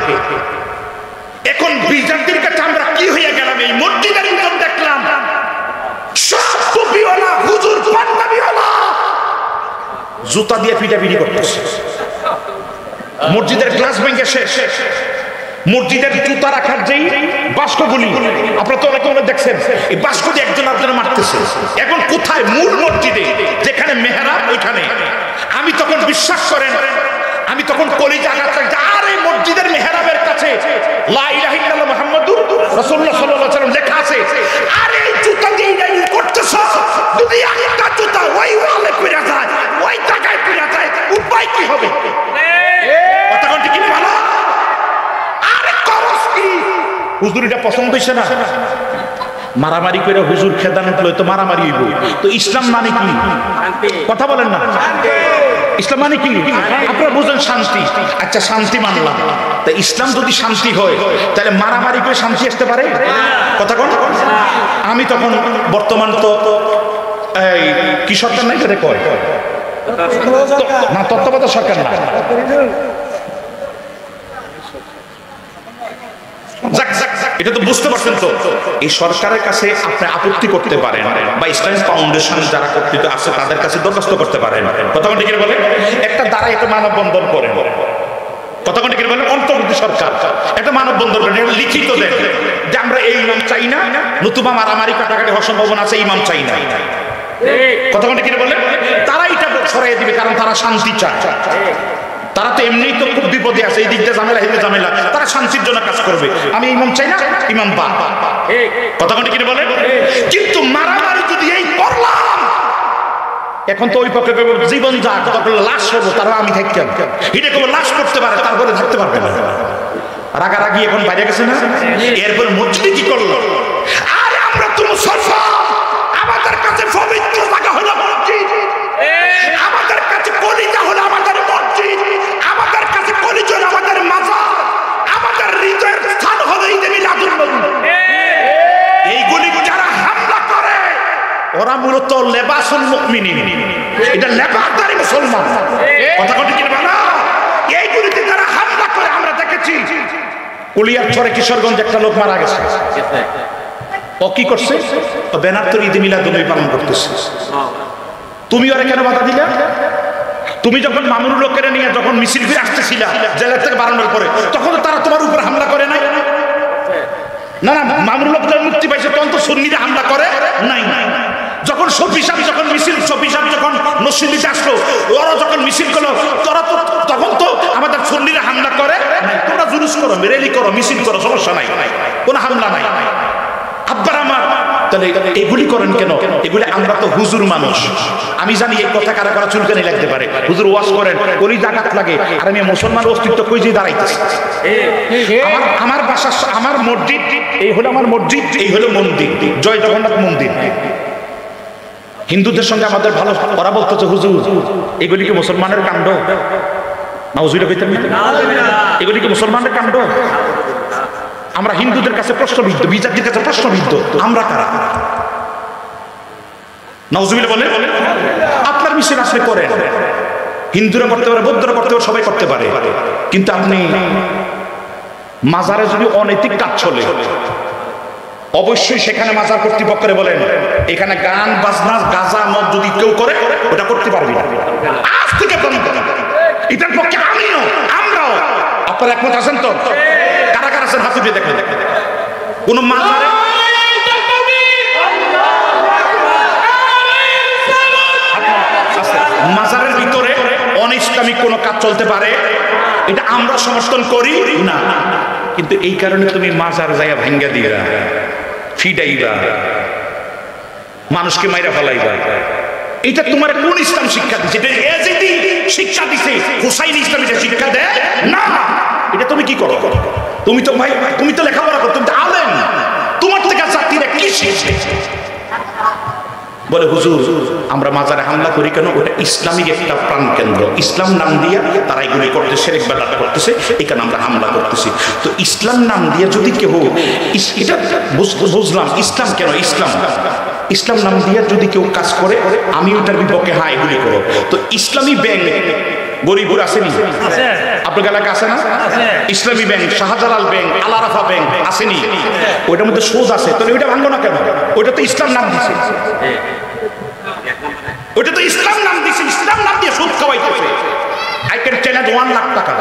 S1: এখন বিজাতির কাছে আমরা কি হয়ে গেলাম? এই মসজিদের ভিতর দেখলাম সব টুপিওয়ালা হুজুর, পাঞ্জাবিওয়ালা জুতা দিয়ে পিটাপিটি করতেছে, মসজিদের গ্লাস ভেঙে শেষ। মসজিদের জুতা রাখার যেই বাস্কগুলি আপনারা তো অনেকে অনেক দেখছেন, এই বাস্ক দিয়ে একজন আপনারা মারতেছে। এখন কোথায়? মূল মসজিদে যেখানে মেহরাব ওইখানে। আমি তখন বিশ্বাস করেন, আমি তখন কলিজা আঘাত লাগছে, আর এই মসজিদের মেহরাবের কাছে লা ইলাহা ইল্লাল্লাহ মুহাম্মাদুর রাসূলুল্লাহ সাল্লাল্লাহু আলাইহি ওয়াসাল্লাম লেখা আছে। আর এই জুতা দিয়ে নাই করতেছ, যদি একটা জুতা ওই ওয়ালে পড়ে যায়, ওই জায়গায় পড়ে যায়, উপায় কি হবে? কথা কোনটি কি বলো? আরে করস কি? হুজুর এটা পছন্দ হইছে না, মারামারি করে হুজুর খেদানত লই তো মারামারি হইব। তো ইসলাম মানে কি? কথা বলেন না, ইসলাম মানে কি? আপনারা বুঝেন শান্তি। আচ্ছা শান্তি মানলাম, তা ইসলাম যদি শান্তি হয় তাহলে মারামারি করে শান্তি আসতে পারে? কথা কোন? আমি তখন বর্তমান তো এই কি সরকার নাই এটা কয় না, তত্ত্বাবধায়ক সরকার না, এটা তো বুঝতে পারছেন। তো এই সরকারের কাছে আপনি আপত্তি করতে পারেন, বা ইসলামিক ফাউন্ডেশন যারা কর্তৃত্ব আছে তাদের কাছে দরখাস্ত করতে পারেন। কথা কোনটি কি বলে? একটা দাঁড়ায় একটা মানববন্ধন করেন। কথা কোনটি কি বলে? অন্তর্বর্তী সরকার একটা মানববন্ধন করেন, লিখিত দেন যে আমরা এই ইমাম চাই না, নতুবা মারামারি কাটাকাটি হওয়ার সম্ভাবনা আছে, ইমাম চাই না। কথা কোনটি কি বলে? তারা এটা সরাই দিবে, কারণ তারা শান্তি চায়। তারা তো এমনিই তো খুব বিপদে আছে, এই দিক দিয়ে ঝামেলা, হিন্দু ঝামেলা, তারা শান্তির জন্য কাজ করবে। আমি ইমাম চাই না, ইমাম বা কথা কোনটি কি বলে? কিন্তু মারামারি যদি এই করলাম, এখন তো ওই পক্ষে জীবন যাক, লাশ হবো, তারা আমি থাকতাম, এটা কেউ লাশ করতে পারে, তারপরে থাকতে পারবে না। রাগারাগি এখন বাইরে গেছে না। এরপর মসজিদে কি করলো? আরে আমরা তো মুসলমান, আমাদের কাছে পবিত্র জায়গা হলো মসজিদ, আমাদের কাছে কলিজা হলো আমাদের মসজিদ, আমাদের কাছে কলিজা হলো আমাদের মাজার, আমাদের হৃদয়ের স্থান হলো ঈদে মিলাদুন নবী। এইগুলি যারা হামলা করে ওরা মূলত লেবাসুল মুমিনিন, এটা লেবাসদারি মুসলমান। কথা কোনটি কি বলা? এইগুলিতে যারা হামলা করে আমরা দেখেছি, কুলিয়ার ছড়ে কিশোরগঞ্জ একটা লোক মারা গেছে। ও কি করছে? ও ব্যানার তো ঈদে মিলাদুন নবী পালন করতেছে। তুমি ওরা কেন বাধা দিলা? তুমি যখন মামুনুল লোকেরা নিয়ে যখন মিছিল ফিরে আসতেছিলা জেলা থেকে বারানোর পরে, তখন তারা তোমার উপর হামলা করে নাই? না না, মামুনুল লোকদের মুক্তি পাইছে তখন তো সুন্নিরা হামলা করে নাই। যখন শফি সাহেব যখন মিছিল, শফি সাহেব যখন মসজিদে আসলো, ওরা যখন মিছিল করলো, তোরা তো তখন তো আমাদের সুন্নিরা হামলা করে নাই। তোমরা জুলুস করো, রেলি করো, মিছিল করো, সমস্যা নাই, কোনো হামলা নাই। আব্বার আমার, তাহলে এগুলি করেন কেন? এগুলি আমরা তো হুজুর মানুষ, আমি জানি এই কথা কারা কারা চুলকানি লাগতে পারে। হুজুর ওয়াজ করেন, কলি জাগাত লাগে, আর আমি মুসলমান অস্তিত্ব কই যে দাঁড়াইতেছি। আমার বাসা, আমার মসজিদ, এই হলো আমার মসজিদ, এই হলো মন্দির, জয় জগন্নাথ মন্দির। হিন্দুদের সঙ্গে আমাদের ভালো, ওরা বলতেছে হুজুর এগুলি কি মুসলমানের কাণ্ড? না হুজুরে কইতেন না, এগুলি কি মুসলমানের কাণ্ড? আমরা হিন্দুদের কাছে প্রশ্নবিদ্ধ, বিজাতির কাছে প্রশ্নবিদ্ধ, আমরা কারা? নাউজুবিল্লাহ বলে। আপনার মিছিল আপনি করেন, হিন্দুরা করতে পারে, বৌদ্ধরা করতে পারে, সবাই করতে পারে, কিন্তু আপনি মাজারে যদি অনৈতিক কাজ চলে, অবশ্যই সেখানে মাজার কর্তৃপক্ষরে বলেন এখানে গান বাজনা গাঁজা মদ যদি কেউ করে ওটা করতে পারবি না, আজ থেকে বন্ধ। এটার পক্ষে আমিও, আমরাও। আপনারা একমত আছেন তো? কারা কারা আছেন হাত উঠিয়ে দেখেন। কোন মাজারে মাজারের ভিতরে অনইসলামিক কোন কাজ চলতে পারে, এটা আমরা সমর্থন করি না। কিন্তু এই কারণে তুমি মাজার জায়গা ভাঙ্গা দিবা, ফিডাইবা, মানুষকে মাইরা ফেলাইবা, এটা তোমার কোন ইসলাম শিক্ষা দিচ্ছে? শিক্ষা দিছে হুসাইন ইসলাম, এটা শিক্ষা দেয় না। এটা তুমি কি করো? তুমি তো ভাই, তুমি তো লেখাপড়া করো, তুমি তো আলেম, তোমার থেকে জাতিরা কি শিখছে? বলে হুজুর আমরা মাজারে হামলা করি কেন? ওটা ইসলামিক একটা প্রাণ কেন্দ্র, ইসলাম নাম দিয়া তারা এগুলি করতে, শিরক বিদআত করতেছে, এখানে আমরা হামলা করতেছি। তো ইসলাম নাম দিয়ে যদি কেউ, এটা বুঝলাম ইসলাম কেন, ইসলাম নাম দিয়ে যদি কেউ কাজ করে, আমি ওটার বিপক্ষে, হ্যাঁ এগুলি করো। তো ইসলামী ব্যাংক গরিবুর আসেনি? আপনার এলাকা আছে না? ইসলামী ব্যাংক, শাহজালাল ব্যাংক, আল আরাফা ব্যাংক আসেনি? ওইটার মধ্যে সুদ আছে, তাহলে ওইটা ভাঙবো না কেন? ওইটা তো ইসলাম নাম দিছে, ওইটা তো ইসলাম নাম দিছে, ইসলাম নাম দিয়ে সুদ খাওয়াইতেছে। আই ক্যান চ্যালেঞ্জ 1 লাখ টাকা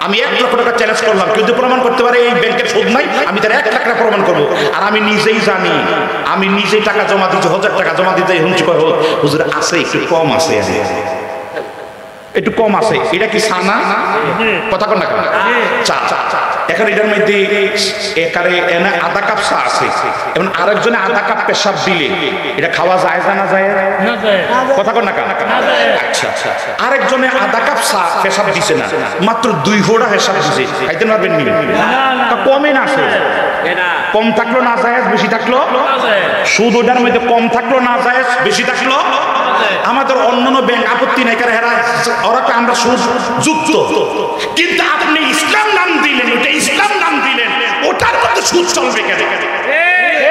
S1: আমি 1 লক্ষ টাকা চ্যালেঞ্জ করলাম, কেউ যদি প্রমাণ করতে পারে এই ব্যাংকের সুদ নাই, আমি তার 1 লাখ টাকা প্রমাণ করবো। আর আমি নিজেই জানি, আমি নিজেই টাকা জমা দিচ্ছি, 1000 টাকা জমা দিতে হুমকি করে, হুজুর আছে একটু কম আছে, একটু কম আছে, এটা কি সানা কথা কন না কেন? চা এখন এটার মধ্যে একারে এনে আধা কাপ চা আছে, এবং আরেকজনে আধা কাপ পেশাব দিলে এটা খাওয়া যায় না যায় কথা কন না কেন? আচ্ছা আরেকজনে আধা কাপ চা পেশাব দিছে না, মাত্র 2 ঘোড়া পেশাব দিছে, খাইতে পারবেন নি? কমে না আছে, কম থাকলো না যায়, বেশি থাকলো সুদ ওটার মধ্যে কম থাকলো না যায়, বেশি থাকলো। আমাদের অন্যান্য ব্যাংক আপত্তি নাই, কারণ ওরা আমরা সুদ যুক্ত, কিন্তু আপনি ইসলাম নাম দিলেন, ওটা ইসলাম নাম দিলেন, ওটার মধ্যে সুদ চলবে কেন?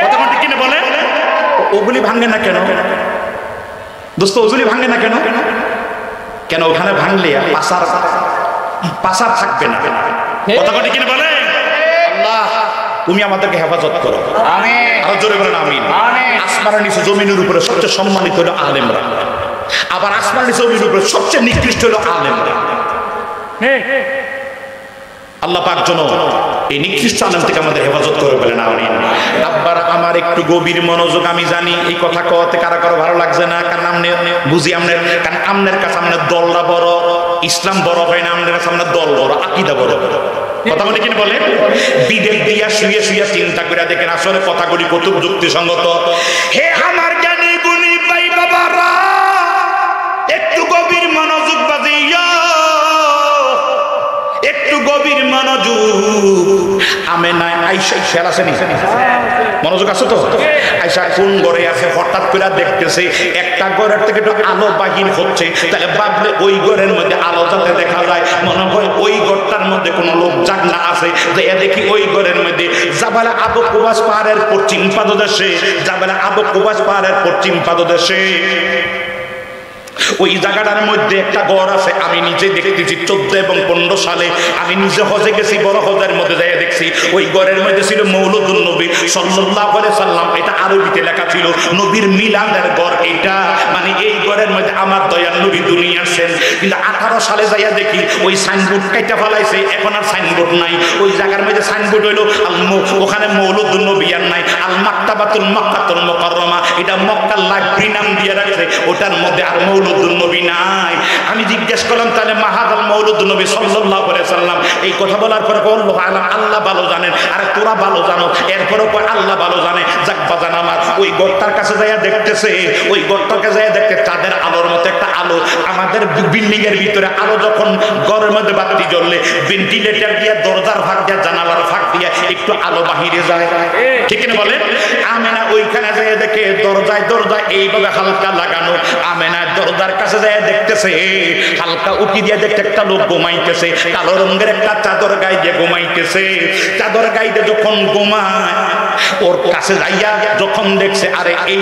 S1: কথা বলতে কিনে বলে ওগুলি ভাঙে না কেন দোস্ত? ওগুলি ভাঙে না কেন? কেন ওখানে ভাঙলে পাসার থাকবে না। কথা বলতে কিনে বলে আল্লাহ তুমি আমাদেরকে হেফাজত করো, আমিন। আর জোরে বলেন আমিন। আসমানের নিচে জমিনের উপরে সবচেয়ে সম্মানিত হলো আলেমরা, আবার আসমানের নিচে জমিনের উপরে সবচেয়ে নিকৃষ্ট হলো আলেমরা। আল্লাহ পাক যেন এই নিকৃষ্ট আলেম থেকে আমাদের হেফাজত করে বলেন আমিন। আব্বার আমার একটু গভীর মনোযোগ, আমি জানি এই কথা কওয়াতে কারো ভালো লাগছে না, কারণ আমনে বুঝি আমনের, কারণ আমনের কাছে আমনের দলটা বড়, ইসলাম বড় হয় না, আমনের কাছে আমনের দল বড়, আকীদা বড়। কথা বলে কিনা বলে বিদেশ দিয়া শুয়ে চিন্তা করে দেখেন আসলে কথাগুলি কত যুক্তিসঙ্গত। হে আমার জ্ঞানী গুণী ভাই বাবারা, একটু গভীর মনোযোগ বাজিয়া, একটু গভীর মনোযোগ। আমেনা আয়েশা খেয়াল আছে নি? মনোযোগ আছে তো? আয়েশা কোন ঘরে আছে, হঠাৎ করে দেখতেছে একটা ঘরের থেকে একটু আলো বাহির হচ্ছে, তাহলে ভাবলে ওই ঘরের মধ্যে আলো যাতে দেখা যায়, মনে হয় ওই ঘরটার মধ্যে কোনো লোক জাগনা আছে। যে দেখি ওই ঘরের মধ্যে জাবালে আবু কুবাস পাহাড়ের পশ্চিম পাদদেশে, জাবালে আবু কুবাস পাহাড়ের পশ্চিম পাদদেশে ওই জায়গাটার মধ্যে একটা ঘর আছে। আমি নিজে দেখতেছি 14 এবং 15 সালে আমি নিজে হজে গেছি, বড় হজের মধ্যে যাই দেখছি ওই ঘরের মধ্যে ছিল মৌলুদুন নবী সাল্লাল্লাহু আলাইহি সাল্লাম, এটা আরবিতে লেখা ছিল নবীর মিলাদের ঘর এটা, মানে এই ঘরের মধ্যে আমার দয়াল নবী দুনিয়া আসেন। কিন্তু 18 সালে যাইয়া দেখি ওই সাইনবোর্ড কাইটা ফেলাইছে, এখন আর সাইনবোর্ড নাই। ওই জায়গার মধ্যে সাইনবোর্ড হইলো ওখানে মৌলুদুন নবী আর নাই, আল মাকতাবাতুল মক্কাতুল মুকাররমা, এটা মক্কার লাইব্রেরি নাম দিয়ে রাখছে, ওটার মধ্যে আর মৌলুদুন নবী নাই। আমি জিজ্ঞেস করলাম তাহলে মাহাদাল মৌলুদুন নবী সাল্লাল্লাহু আলাইহি সাল্লাম, এই কথা বলার পরে আল্লাহু আলাম, আল্লাহ ভালো জানেন, আরে তোরা ভালো জানো, এরপরে আল্লাহ ভালো জানে। যাক বাজান আমার, ওই গড়টার কাছে যাইয়া দেখতেছে, ওই গড়টার কাছে যাইয়া দেখতে চাঁদের আলোর মতো একটা আলো। আমাদের বিল্ডিং এর ভিতরে আলো যখন ঘরের মধ্যে বাতি জ্বললে ভেন্টিলেটর দিয়ে দরজার ফাঁক দিয়ে জানালার ফাঁক দিয়ে একটু আলো বাহিরে যায়, ঠিক না বলেন? আমেনা ওইখানে যাইয়া দেখে দরজায় এইভাবে হালকা লাগানো। আমেনা দরজার কাছে যাইয়া দেখতেছে হালকা উকি দিয়ে দেখতে একটা লোক ঘুমাইতেছে, কালো রঙের একটা চাদর গায়ে দিয়ে ঘুমাইতেছে। চাদর গায়ে দিয়ে যখন ঘুমায়, ওর কাছে যাইয়া যখন দেখছে আরে এই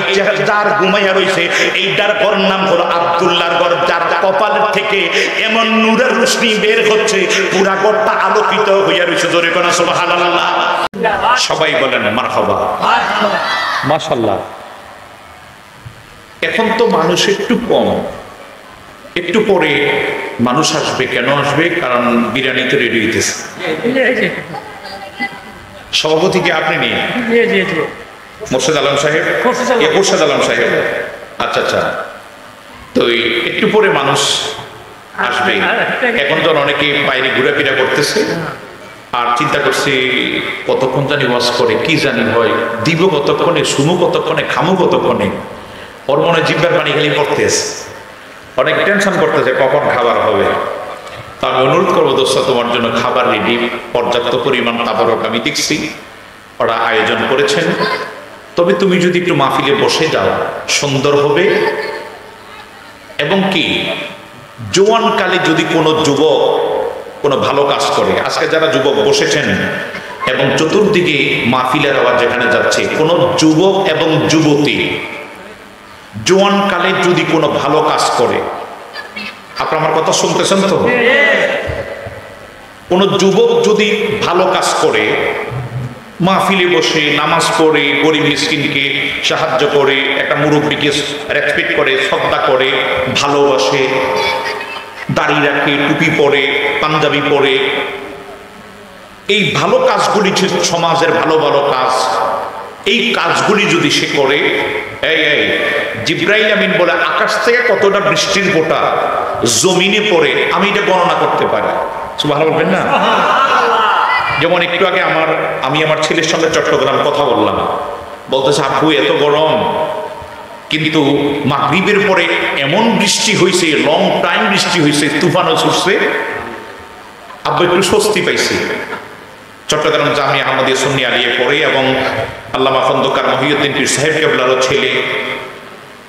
S1: যার ঘুমাইয়া রয়েছে এইটার ঘর নাম হলো আব্দুল্লাহর ঘর, যার কপালের থেকে এমন নূরের রোশনি বের হচ্ছে, পুরা ঘরটা আলোকিত হইয়া রয়েছে। জোরে কোন সুবহানাল্লাহ, সবাই বলেন মারহাবা, মাশাআল্লাহ। এখন তো মানুষ একটু কম, একটু পরে মানুষ আসবে। কেন আসবে? কারণ বিরিয়ানি তো রেডি হইতেছে। সভাপতিকে আপনি নিয়ে মোর্শেদ আলম সাহেব, মোর্শেদ আলম সাহেব, আচ্ছা। তো একটু পরে মানুষ আসবে। এখন তো অনেকে বাইরে ঘুরাফেরা করতেছে, আর চিন্তা করছি কতক্ষণ জানি ওয়াজ করে, কি জানি হয়, দিব কতক্ষণে, শুনু কতক্ষণে, খামু কতক্ষণে। ওর মনে জিব্বার পানি খালি পড়তেছে, অনেক টেনশন করতেছে কখন খাবার হবে। তো আমি অনুরোধ করবো দোস্ত, তোমার জন্য খাবার রেডি, পর্যাপ্ত পরিমাণ তাবারক আমি দেখছি ওরা আয়োজন করেছেন। তবে তুমি যদি একটু মাহফিলে বসে যাও সুন্দর হবে। এবং কি জোয়ানকালে যদি কোনো যুবক কোনো ভালো কাজ করে, আজকে যারা যুবক বসেছেন এবং চতুর্দিকে মাহফিলের আওয়াজ যেখানে যাচ্ছে, কোনো যুবক এবং যুবতী জোয়ানকালে যদি কোনো ভালো কাজ করে, আপনার আমার কথা শুনতেছেন তো? কোন যুবক যদি ভালো কাজ করে, মাহফিলে বসে নামাজ পড়ে, গরিব মিসকিনকে সাহায্য করে, একটা মুরব্বীকে রেসপেক্ট করে, শ্রদ্ধা করে, ভালোবাসে, দাড়ি রাখে, টুপি পরে, পাঞ্জাবি পরে, এই ভালো কাজগুলি সমাজের ভালো ভালো কাজ, এই কাজগুলি যদি সে করে, এই জিব্রাইল আমিন বলে আকাশ থেকে কতটা বৃষ্টির ফোঁটা জমিনে পড়ে আমি এটা গণনা করতে পারি। সুবহানাল্লাহ বলবেন না? যেমন একটু আগে আমি আমার ছেলের সঙ্গে চট্টগ্রাম কথা বললাম, বলতেছে আব্বু এত গরম, কিন্তু মাগরিবের পরে এমন বৃষ্টি হয়েছে, লং টাইম বৃষ্টি হয়েছে, তুফানও ছুটছে, আব্বু একটু স্বস্তি পাইছি। চট্টগ্রাম জামিয়া আহমদিয়া সুন্নি আলিয়ে পড়ে এবং আল্লামা খন্দকার মহিউদ্দিন পীর সাহেব কেবলারও ছেলে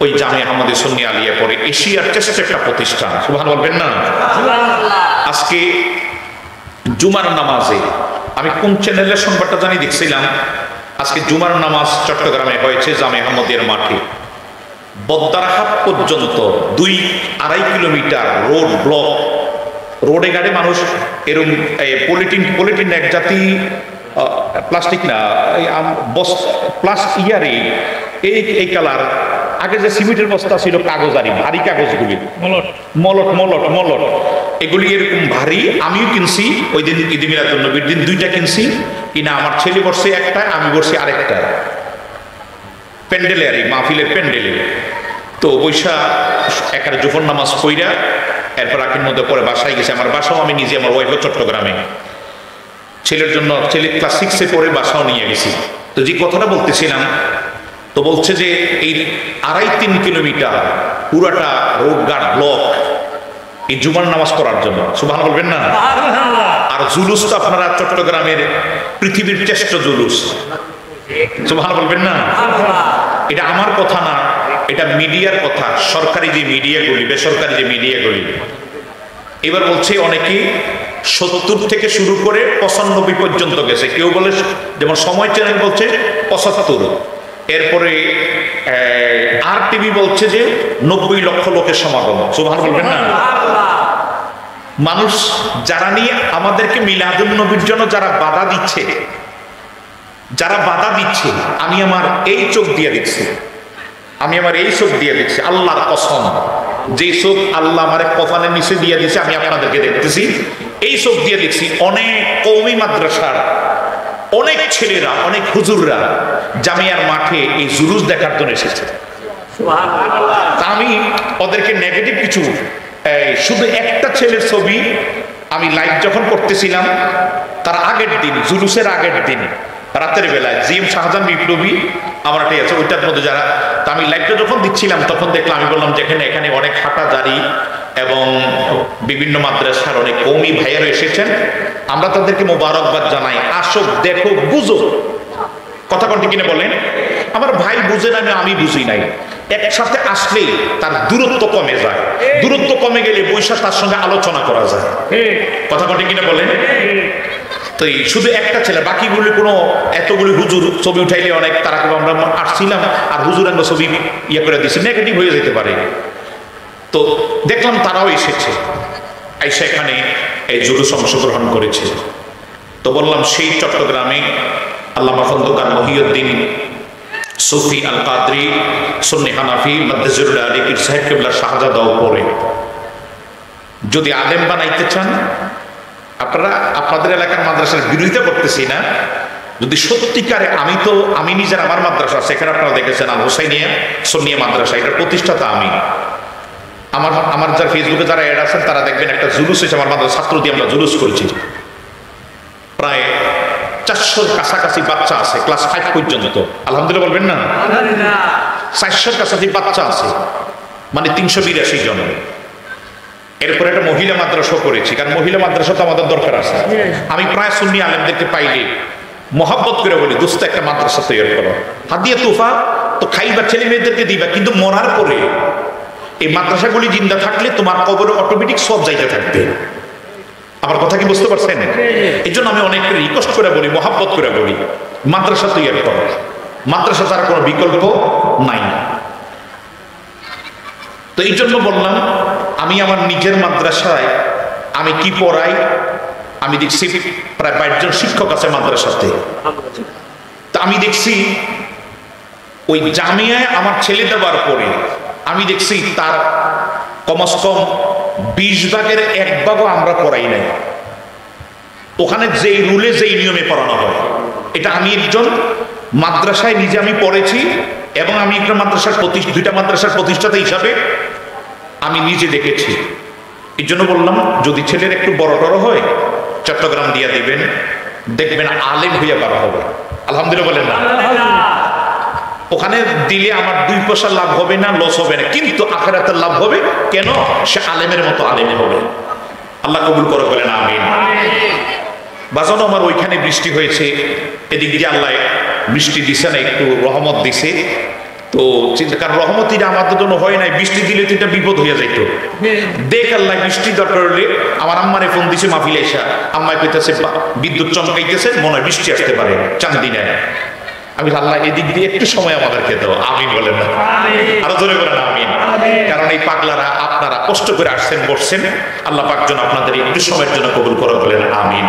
S1: ওই জামিয়া আহমদিয়া সুন্নি আলিয়ে পড়ে, এশিয়ার শ্রেষ্ঠ একটা প্রতিষ্ঠান। সুবহানাল্লাহ বলবেন না? আজকে জুমার নামাজে আমি কোন চ্যানেলের সংবাদটা জানি দেখছিলাম, আজকে জুমার নামাজ চট্টগ্রামে হয়েছে জামিয়া আহমদিয়ার মাঠে। বদ্দারহাট পর্যন্ত 2-2.5 কিলোমিটার রোড ব্লক, রোডে গাড়ি মানুষ এরকম পলিটিন এক জাতি প্লাস্টিক না ইয়ারে এই কালার, আগে যে সিমেন্টের বস্তা ছিল কাগজারি ভারী কাগজগুলি, মলট এগুলি এরকম ভারী। আমিও কিনছি ওই দিন ঈদ মিলাদুন নবীর দিন 2টা কিনছি, কিনা আমার ছেলে বসছে একটা, আমি বসছি আরেকটা, প্যান্ডেলে আর এই মাহফিলের প্যান্ডেলে। তো বৈশা একার জোহর নামাজ পইরা এরপর আখির মধ্যে পরে বাসায় গেছে। আমার বাসাও আমি নিজে, আমার ওয়াইফও চট্টগ্রামে, ছেলের জন্য, ছেলে ক্লাস 6-এ পড়ে বাসাও নিয়ে গেছি। তো যে কথাটা বলতেছিলাম, তো বলছে যে এই 2.5-3 কিলোমিটার পুরাটা রোডঘাট ব্লক এই জুমার নামাজ পড়ার জন্য। সুবহানাল্লাহ বলবেন না? আর জুলুস তো আপনারা চট্টগ্রামের পৃথিবীর শ্রেষ্ঠ জুলুস। সুবহানাল্লাহ বলবেন না? এটা আমার কথা না, এটা মিডিয়ার কথা, সরকারি যে মিডিয়াগুলি, বেসরকারি যে মিডিয়াগুলি। এবার বলছে অনেকে 70 থেকে শুরু করে 95 পর্যন্ত গেছে, কেউ বলে, যেমন সময় চ্যানেল বলছে 75, এরপরে আর টিভি বলছে যে 90 লক্ষ লোকের সমাগম। সুবহানাল্লাহ বলবেন না? মানুষ যারা নিয়ে আমাদেরকে মিলাদুন নবীর জন্য যারা বাধা দিচ্ছে, আমি আমার এই চোখ দিয়ে দেখছি, আল্লাহর কসম, যে চোখ আল্লাহ আমার কফানের নিচে দিয়ে দিচ্ছে, আমি আপনাদেরকে দেখতেছি, এই চোখ দিয়ে দেখছি অনেক কওমি মাদ্রাসার অনেক ছেলেরা, অনেক হুজুররা জামিয়ার মাঠে এই জুলুস দেখার জন্য এসেছে। তা আমি ওদেরকে নেগেটিভ কিছু, শুধু একটা ছেলের ছবি আমি লাইভ যখন করতেছিলাম, তার আগের দিন, জুলুসের আগের দিন রাতের বেলায় জিএম শাহজাহান বিপ্লবী আমার এটাই আছে, ওইটার মধ্যে যারা, তা আমি লাইভটা যখন দিচ্ছিলাম তখন দেখলাম, আমি বললাম যেখানে এখানে অনেক হাঁটাজারি এবং বিভিন্ন মাদ্রাসার অনেক কওমি ভাইয়েরা এসেছেন, আমরা তাদেরকে মোবারকবাদ জানাই, আসো দেখো বুঝো। কথা কোনটি কিনে বলেন? আমার ভাই বুঝে না, আমি বুঝি নাই, একসাথে আসলেই তার দূরত্ব কমে যায়, দূরত্ব কমে গেলে বৈশাখ তার সঙ্গে আলোচনা করা যায়। কথা কোনটি কিনে বলেন? তো শুধু একটা ছেলে, বাকিগুলি কোনো এতগুলি হুজুর ছবি উঠাইলে অনেক, তারা আমরা আসছিলাম আর হুজুর আমরা ছবি ইয়ে করে দিচ্ছি, নেগেটিভ হয়ে যেতে পারে। তো দেখলাম তারাও এসেছে, আইসা এখানে এই জুলুস অংশগ্রহণ করেছে। তো বললাম সেই চট্টগ্রামে আল্লামা খন্দকার মহিউদ্দিন সুফি আল কাদরি সুন্নি হানাফি মাদ্রাজুল্লাহ আলী পীর সাহেব কেবলার শাহজাদাও পড়ে। যদি আলেম বানাইতে চান, আপনারা আপনাদের এলাকার মাদ্রাসার বিরোধিতা করতেছি না, যদি সত্যিকারে, আমি নিজের আমার মাদ্রাসা সেখানে আপনারা দেখেছেন আল হুসাইনিয়া সুন্নিয়া মাদ্রাসা, এটার প্রতিষ্ঠাতা আমি। আমার যারা ফেসবুকে যারা অ্যাড আছেন তারা দেখবেন একটা জুলুস হয়েছে আমার মাদ্রাসা ছাত্র দিয়ে, আমরা জুলুস করেছি, প্রায় 400-র কাছাকাছি বাচ্চা আছে ক্লাস 5 পর্যন্ত। আলহামদুলিল্লাহ বলবেন না? 400-র কাছাকাছি বাচ্চা আছে, মানে 382 জন। এরপরে একটা মহিলা মাদ্রাসা করেছি, কারণ মহিলা মাদ্রাসা তো আমাদের দরকার আছে। আমি প্রায় সুন্নি আলেমদেরকে পাইলে মহাব্বত করে বলি, দোস্ত একটা মাদ্রাসা তৈরি করো, হাদিয়া তোফা তো খাইবা, ছেলে মেয়েদেরকে দিবা, কিন্তু মরার পরে এই মাদ্রাসাগুলি জিন্দা থাকলে তোমার কবরে অটোমেটিক সব যাইতে থাকবে। আমার কথা কি বুঝতে পারছেন? এই জন্য আমি অনেককে রিকোয়েস্ট করে বলি, মহাব্বত করে বলি, মাদ্রাসা তৈরি করো, মাদ্রাসা তার কোনো বিকল্প নাই। তো এই জন্য বললাম, আমি আমার নিজের মাদ্রাসায় আমি কি পড়াই, আমি দেখছি প্রায় 22 জন শিক্ষক আছে মাদ্রাসাতে। তা আমি দেখছি ওই জামিয়ায় আমার ছেলে দেওয়ার পরে আমি দেখছি তার কমস কম 20 ভাগের 1 ভাগও আমরা পড়াই নাই। ওখানে যেই রুলে যেই নিয়মে পড়ানো হয়, এটা আমি একজন মাদ্রাসায় নিজে আমি পড়েছি এবং আমি একটা মাদ্রাসার দুইটা মাদ্রাসার প্রতিষ্ঠাতা হিসাবে আমি নিজে দেখেছি। এই জন্য বললাম, যদি ছেলের একটু বড় টড় হয় চট্টগ্রাম দিয়ে দিবেন, দেখবেন আলেম হইয়া বার হবে। আলহামদুলিল্লাহ বলেন না? ওখানে দিলে আমার 2 পয়সা লাভ হবে না, লস হবে না, কিন্তু আখিরাতের লাভ হবে। কেন? সে আলেমের মতো আলেম হবে। আল্লাহ কবুল করে বলেন আমিন। বাজানো আমার ওইখানে বৃষ্টি হয়েছে, এদিক দিয়ে আল্লাহ বৃষ্টি দিছে না, একটু রহমত দিছে। তো চিন্তা, কারণ রহমতিটা আমাদের জন্য হয় নাই, বৃষ্টি দিলে তো এটা বিপদ হয়ে যাইত। দেখ আল্লাহ বৃষ্টি দরকার হলে আমার আম্মারে ফোন দিছে মাহফিলে এসা, আম্মায় কইতেছে বিদ্যুৎ চমকাইতেছে, মনে হয় বৃষ্টি আসতে পারে চান্দিনায়। আমি আল্লাহ এদিক দিয়ে একটু সময় আমাদেরকে দাও। আমিন বলেন না? আরো জোরে বলেন আমিন। কারণ এই পাগলারা আপনারা কষ্ট করে আসছেন, বসছেন, আল্লাহ পাক যেন আপনাদের একটু সময়ের জন্য কবুল করে বলেন আমিন।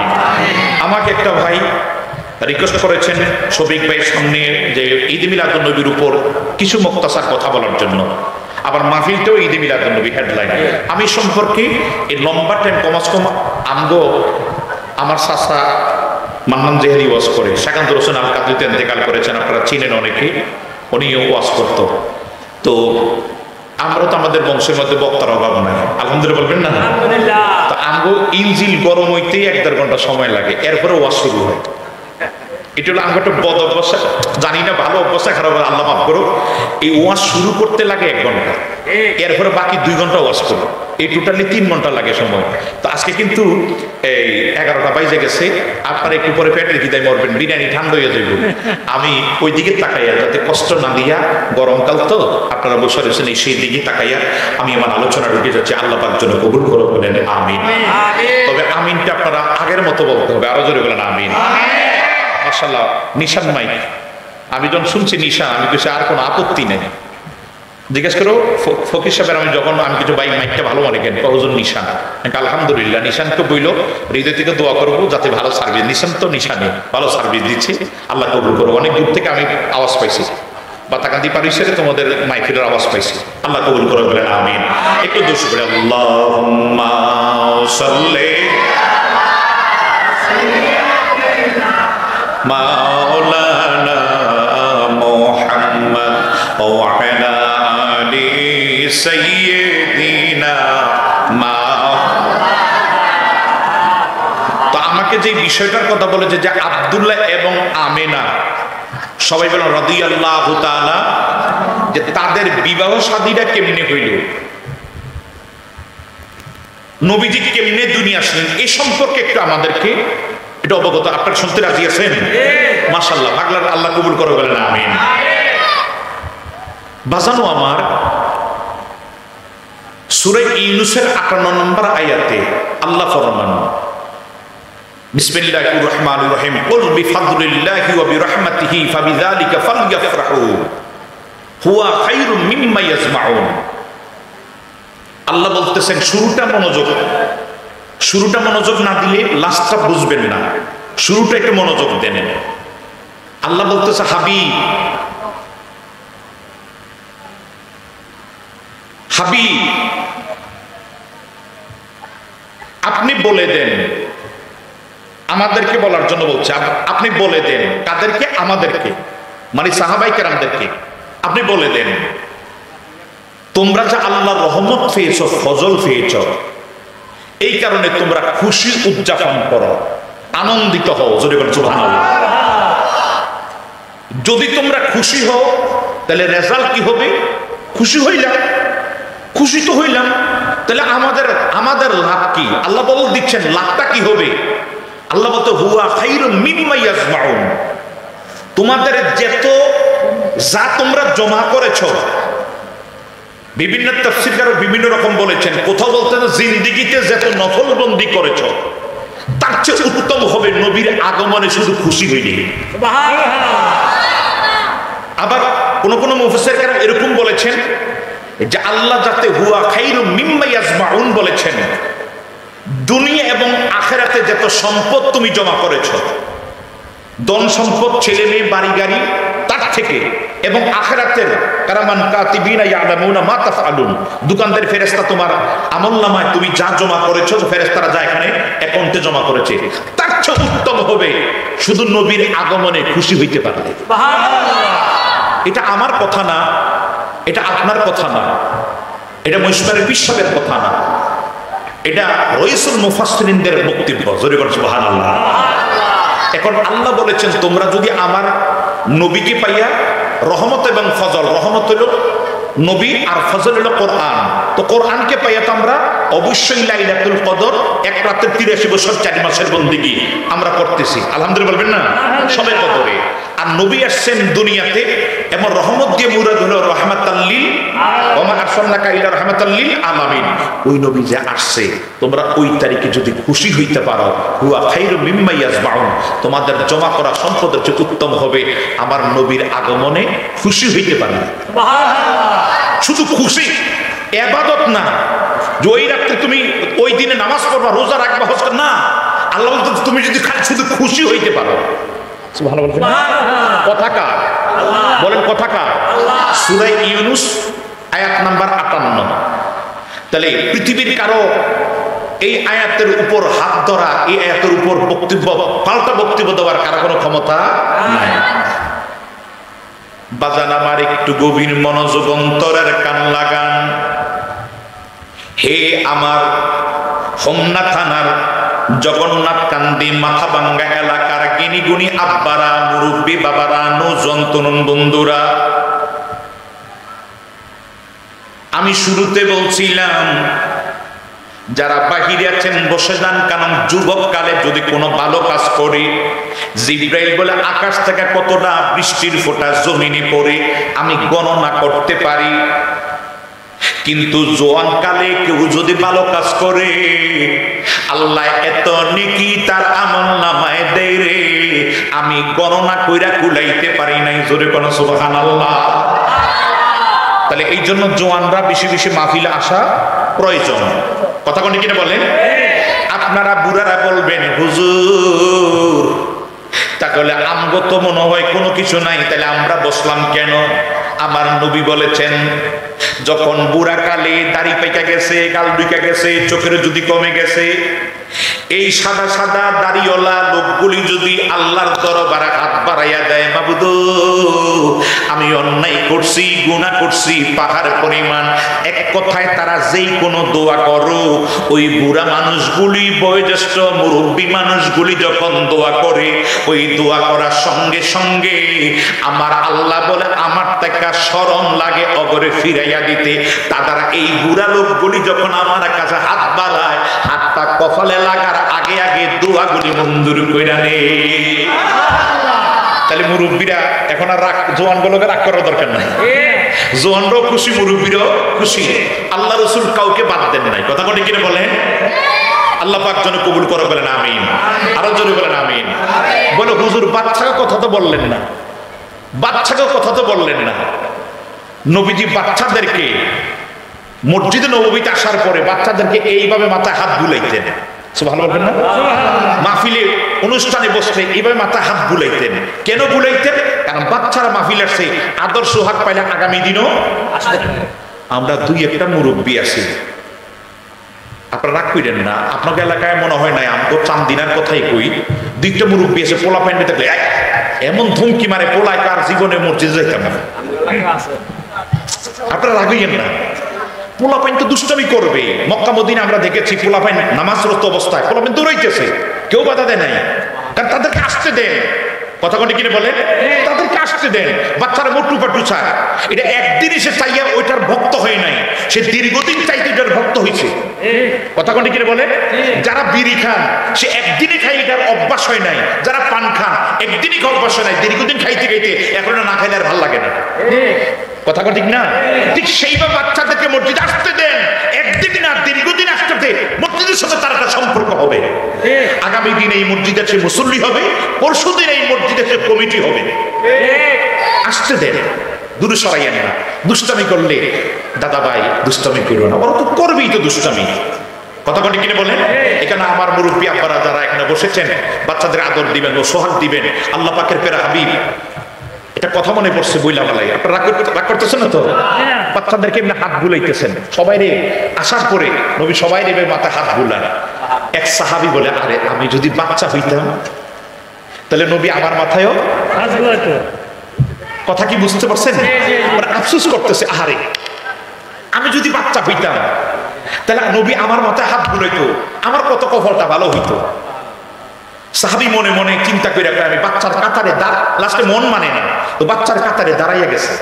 S1: আমাকে একটা ভাই রিকোয়েস্ট করেছেন শফিক ভাইয়ের সামনে যে ঈদ মিলাদুন নবীর উপর কিছু মুক্তাসার কথা বলার জন্য। আবার মাহফিলটাও ঈদ মিলাদুন নবী হেডলাইন। আমি সম্পর্কে এই লম্বা টাইম কমাস কম আমার চাচা মান্নান জেহেরি ওয়াজ করে, শাকান্তুর হোসেন আল কাদরিতে ইন্তেকাল করেছেন, আপনারা চিনেন অনেকে, উনিও ওয়াজ করত। তো আমরা তো আমাদের বংশের মধ্যে বক্তার অভাব নাই, আলহামদুলিল্লাহ বলবেন না? তো আমগো ইঞ্জিল গরম হইতেই 1-1.5 ঘন্টা সময় লাগে, এরপরে ওয়াজ শুরু হয়। এটা হলো আমার একটা বদ অভ্যাস, জানি না ভালো অভ্যাস খারাপ, আল্লাহ মাফ করো। এই ওয়াজ শুরু করতে লাগে 1 ঘন্টা, এরপরে বাকি 2 ঘন্টা ওয়াজ করো, এই টোটালি 3 ঘন্টা লাগে সময়। তো আজকে কিন্তু এই 11টা বাজে গেছে, আপনারা একটু পরে পেটের খিদায় মরবেন, বিরিয়ানি ঠান্ডা হয়ে যাইব। আমি ওই দিকে তাকাইয়া, যাতে কষ্ট না দিয়া, গরমকাল তো আপনারা বসে রয়েছেন, এই সেই দিকে তাকাইয়া আমি আমার আলোচনা ঢুকে যাচ্ছি। আল্লাহ পাক জন্য কবুল করে বলেন আমিন। তবে আমিনটা আপনারা আগের মতো বলতে হবে, আরো জোরে বলেন আমিন। মাশাআল্লাহ, নিশান মাইক আমি যখন শুনছি নিশান, আমি কিছু আর কোনো আপত্তি নেই। জিজ্ঞেস করো ফকির সাহেবের, আমি যখন আমি কিছু বাইক মাইকটা ভালো মনে কেন কজন নিশান, আলহামদুলিল্লাহ। নিশানকে বইল হৃদয় থেকে দোয়া করবো যাতে ভালো সার্ভিস, নিশান তো নিশানে ভালো সার্ভিস দিচ্ছে, আল্লাহ কবুল করবো। অনেক দূর থেকে আমি আওয়াজ পাইছি, বাতাকান্দি পারিসেরে তোমাদের মাইকের আওয়াজ পাইছি, আল্লাহ কবুল করে বলেন আমিন। একটু দোষ করে আল্লাহুম্মা সাল্লি মাওলানা মুহাম্মদ ওয়া আলা আলি সাইয়্যিদিনা তো আমাকে যে বিষয়টার কথা বলেছে যে আব্দুল্লাহ এবং আমেনা, সবাই বলেন রাদিয়াল্লাহু তাআলা, যে তাদের বিবাহ শাদীটা কেমনে হইল, নবীজি কেমনে দুনিয়া আসলেন, এই সম্পর্কে একটু আমাদেরকে এটা অবগত। আপনারা শুনতে রাজি আছেন? মাশাআল্লাহ, পাগলার আল্লাহ কবুল করে বলেন আমিন। বাজানো আমার সূরা ইউনূসের 58 নম্বর আয়াতে আল্লাহ ফরমান, বিসমিল্লাহির রহমানির রহিম, কুল বিফাদলিল্লাহি ওয়া বিরহমাতিহি ফাবিযালিকা ফালইফরাহু হুয়া খায়রুম মিম্মা ইয়াজমাউন। আল্লাহ বলতেছেন, শুরুটা মনোযোগ না দিলে লাস্টটা বুঝবেন না, শুরুটা একটু মনোযোগ দেন। আল্লাহ বলতেছে, হাবিব আপনি বলে দেন, আমাদেরকে বলার জন্য বলছে, আপনি বলে দেন। কাদেরকে? আমাদেরকে, মানে সাহাবায়ে কেরামদেরকে। আপনি বলে দেন, তোমরা যে আল্লাহর রহমত পেয়েছো, ফজল পেয়েছো, এই কারণে তোমরা খুশি উদযাপন করো, আনন্দিত হও। যদি বলেন সুবহানাল্লাহ। যদি তোমরা খুশি হও তাহলে রেজাল্ট কি হবে? খুশি হইলাম, খুশি তো হইলাম, তাহলে আমাদের লাভ কি? আল্লাহ বল দিচ্ছেন লাভটা কি হবে। আল্লাহ বলতে হুয়া খায়রুম মিম্মা ইয়াজমাউন, তোমাদের যা তোমরা জমা করেছো, বিভিন্ন তাফসীরকার বিভিন্ন রকম বলেছেন। কোথাও বলতেন জিন্দেগিতে যত নফলবন্দি করেছো তার চেয়ে উত্তম হবে নবীর আগমনে শুধু খুশি হইলে। আবার কোন মুফাসসির কেরাম এরকম বলেছেন যে আল্লাহ যাতে হুয়া খায়রুম মিম্মা ইয়াজমাউন বলেছেন, দুনিয়া এবং আখিরাতে যত সম্পদ তুমি জমা করেছো, ধন সম্পদ, ছেলে মেয়ে, বাড়ি গাড়ি, তার থেকে এবং আখিরাতের কারামান কাতিবিনা ইয়ালামুনা মা তাফআলুন, দোকানদার ফেরেশতা তোমার আমলনামায় তুমি যা জমা করেছো ফেরেশতারা যা এখানে অ্যাকাউন্টে জমা করেছে, তার চেয়ে উত্তম হবে শুধু নবীর আগমনে খুশি হইতে পারলে। সুবহানাল্লাহ। এটা আমার কথা না, এটা আপনার কথা না, এটা মৈশুরের বিশ্ববের কথা না, এটা রইসুল মুফাসসিরিনদের বক্তব্য। জোরে বলেন সুবহানাল্লাহ। এখন আল্লাহ বলেছেন তোমরা যদি আমার নবীকে পাইয়া, রহমত এবং ফজল, রহমত হলো নবী আর ফজল হলো কোরআন, তো কোরআনকে পাইয়া তো আমরা অবশ্যই লাইলাতুল কদর 1 রাতে 83 বছর 4 মাসের বন্দেগী আমরা করতেছি, আলহামদুলিল্লাহ বলবেন না, সবে কদরে। আর নবী আসছেন দুনিয়াতে এবং রহমত দিয়ে মুরাদ হলো রাহমাতাল লিল ওয়া মা আরসালনাকা ইল্লা রাহমাতাল লিল আলামিন। ওই নবী যে আসছে তোমরা ওই তারিখে যদি খুশি হইতে পারো, হুয়া খায়রু মিম্মা ইয়াজমাউন, তোমাদের জমা করা সম্পদের চেয়ে উত্তম হবে আমার নবীর আগমনে খুশি হইতে পারবে। সুবহানাল্লাহ। শুধু খুশি, ইবাদত না যে ওই রাতে তুমি ওই দিনে নামাজ পড়বা, রোজা রাখবা, হজ করবা, না, আল্লাহ বলতে তুমি যদি শুধু খুশি হইতে পারো। কথা কার? বলেন কথা কার? সূরা ইউনূস আয়াত নাম্বার 58। তাহলে পৃথিবীর কারো এই আয়াতের উপর হাত ধরা, এই আয়াতের উপর বক্তব্য, পাল্টা বক্তব্য দেওয়ার কারো কোনো ক্ষমতা নাই। বাজান আমার একটু গভীর মনোযোগ, অন্তরের কান লাগান। হে আমার হোমনা থানার জগন্নাথ কান্দি মাথাভাঙ্গা এলাকার জ্ঞানীগুণী আব্বারা, মুরব্বী বাবারা, নৌজন তরুণ বন্ধুরা, আমি শুরুতে বলছিলাম যারা বাহিরে আছেন বসে যান, কারণ যুবক কালে যদি কোনো ভালো কাজ করি, জিব্রাইল বলে আকাশ থেকে কতটা বৃষ্টির ফোঁটা জমিনে পড়ে আমি গণনা করতে পারি, কিন্তু জোয়ান কালে কেউ যদি ভালো কাজ করে আল্লাহ এত নেকি তার আমলনামায় দেয় রে, আমি গণনা কইরা কুলাইতে পারি নাই। জোরে কোন সুবহানাল্লাহ। তাহলে এই জন্য জোয়ানরা বেশি বেশি মাহফিলে আসা প্রয়োজন। কথা কোন কিনা বলেন? আপনারা বুড়ারা বলবেন হুজুর তাহলে আমগো তো মনে হয় কোনো কিছু নাই, তাহলে আমরা বসলাম কেন? আমার নবী বলেছেন যখন বুড়া কালে দাড়ি পেকে গেছে, গাল ঢুকে গেছে, চোখের যদি কমে গেছে, এই সাদা সাদা দাড়িওয়ালা লোকগুলি যদি আল্লাহর দরবারে হাত বাড়াইয়া দেয়, মাবুদ আমি অন্যায় করছি, গুনাহ করছি পাহাড় পরিমাণ, এক কথায় তারা যেই কোনো দোয়া করো, ওই বুড়া মানুষগুলি, বয়োজ্যেষ্ঠ মুরব্বী মানুষগুলি যখন দোয়া করে, ওই দোয়া করার সঙ্গে সঙ্গে আমার আল্লাহ বলে আমার টাকা শরম লাগে অগরে ফিরাইয়া দিতে। তারা এই বুড়া লোকগুলি যখন আমার কাছে হাত বাড়ায়, হাতটা কপালে লাগার আগে আগে দোয়াগুলি মঞ্জুর কইরা নে। তাহলে মুরব্বীরা এখন আর রাগ, জোয়ানগুলোকে রাগ করার দরকার নাই, জোয়ানরাও খুশি, মুরব্বীরাও খুশি। আল্লাহ রাসূল কাউকে বাদ দেন নাই। কথা কোন কিনে বলেন? আল্লাহ পাক যেন কবুল করে, বলেন আমিন। আরো জোরে বলেন আমিন। বলে হুজুর বাচ্চাকে কথা তো বললেন না, বাচ্চাকে কথা তো বললেন না। নবীজি বাচ্চাদেরকে মসজিদে নববীতে আসার পরে বাচ্চাদেরকে এইভাবে মাথায় হাত বুলাইতেন। সুবহানাল্লাহ না? মাহফিলে অনুষ্ঠানে বসলে এইভাবে মাথায় হাত বুলাইতেন। কেন বুলাইতেন? কারণ বাচ্চারা মাহফিল আসছে, আদর্শ হাত পাইলে আগামী দিনও আসবে। আমরা দুই একটা মুরব্বী আছি, আপনারা রাগ করেন না, আপনার এলাকায় মনে হয় নাই, আমি তো চান্দিনার কথাই কই, দুইটা মুরব্বী আছে পোলা প্যান্ডে থাকলে এমন ধমকি মারে, পোলায় কার জীবনে মসজিদে যাইতাম না। আপনারা রাগ হইয়েন না, পোলাপাইন তো দুষ্টামি করবে। মক্কা মদিনা আমরা দেখেছি পোলাপাইন নামাজরত অবস্থায় পোলাপাইন দৌড়াইতেছে, কেউ বাধা দেয় নাই, কারণ তাদেরকে আসতে দেন। কথা কোনটি কিনে বলেন? তাদেরকে আসতে দেন। বাচ্চারা মোটু পাটু চায়, এটা একদিনই সে চাইয়া ওইটার ভক্ত হয় নাই, সে দীর্ঘদিন চাইতে এটার ভক্ত হয়েছে। কথা কোনটি কিনে বলেন? যারা বিড়ি খান সে একদিনে খাই, এটার অভ্যাস হয় নাই। যারা পান খান একদিনই অভ্যাস হয় নাই, দীর্ঘদিন খাইতে খাইতে এখন না খাইলে আর ভালো লাগে না। কথা ঠিক না? ঠিক সেইভাবে বাচ্চাদেরকে মসজিদে আসতে দেন, একদিন না দীর্ঘদিন আসতে দেন, মসজিদের সাথে তার একটা সম্পর্ক হবে। আগামী দিন এই মসজিদে সে মুসল্লি হবে, পরশু দিন এই মসজিদে সে কমিটি হবে। আসতে দেন, দূরে সরাইয়েন না। দুষ্টামি করলে দাদা ভাই দুষ্টামি করো না, ওরা তো করবেই তো দুষ্টামি। কথা কোনটি কিনে বলেন? এখানে আমার মুরব্বী আব্বারা যারা এখানে বসেছেন, বাচ্চাদের আদর দিবেন ও সোহাগ দিবেন। আল্লাহ পাকের পেরা হাবিব এটা কথা মনে পড়ছে বইলা বেলায়, আপনারা রাগ করতেছেন না তো? বাচ্চাদেরকে এমনি হাত বুলাইতেছেন, সবাই রে আসার পরে নবী সবাই রে মাথায় হাত বুলান। এক সাহাবী বলে, আরে আমি যদি বাচ্চা হইতাম তাহলে নবী আমার মাথায়ও হাত বুলাইতো। কথা কি বুঝতে পারছেন? আফসোস করতেছে, আরে আমি যদি বাচ্চা হইতাম তাহলে নবী আমার মাথায় হাত বুলাইতো, আমার কত কপালটা ভালো হইতো। সাহাবী মনে মনে চিন্তা করে আমি বাচ্চার কাতারে লাস্টে মন মানে না তো বাচ্চার কাতারে দাঁড়াইয়া গেছে।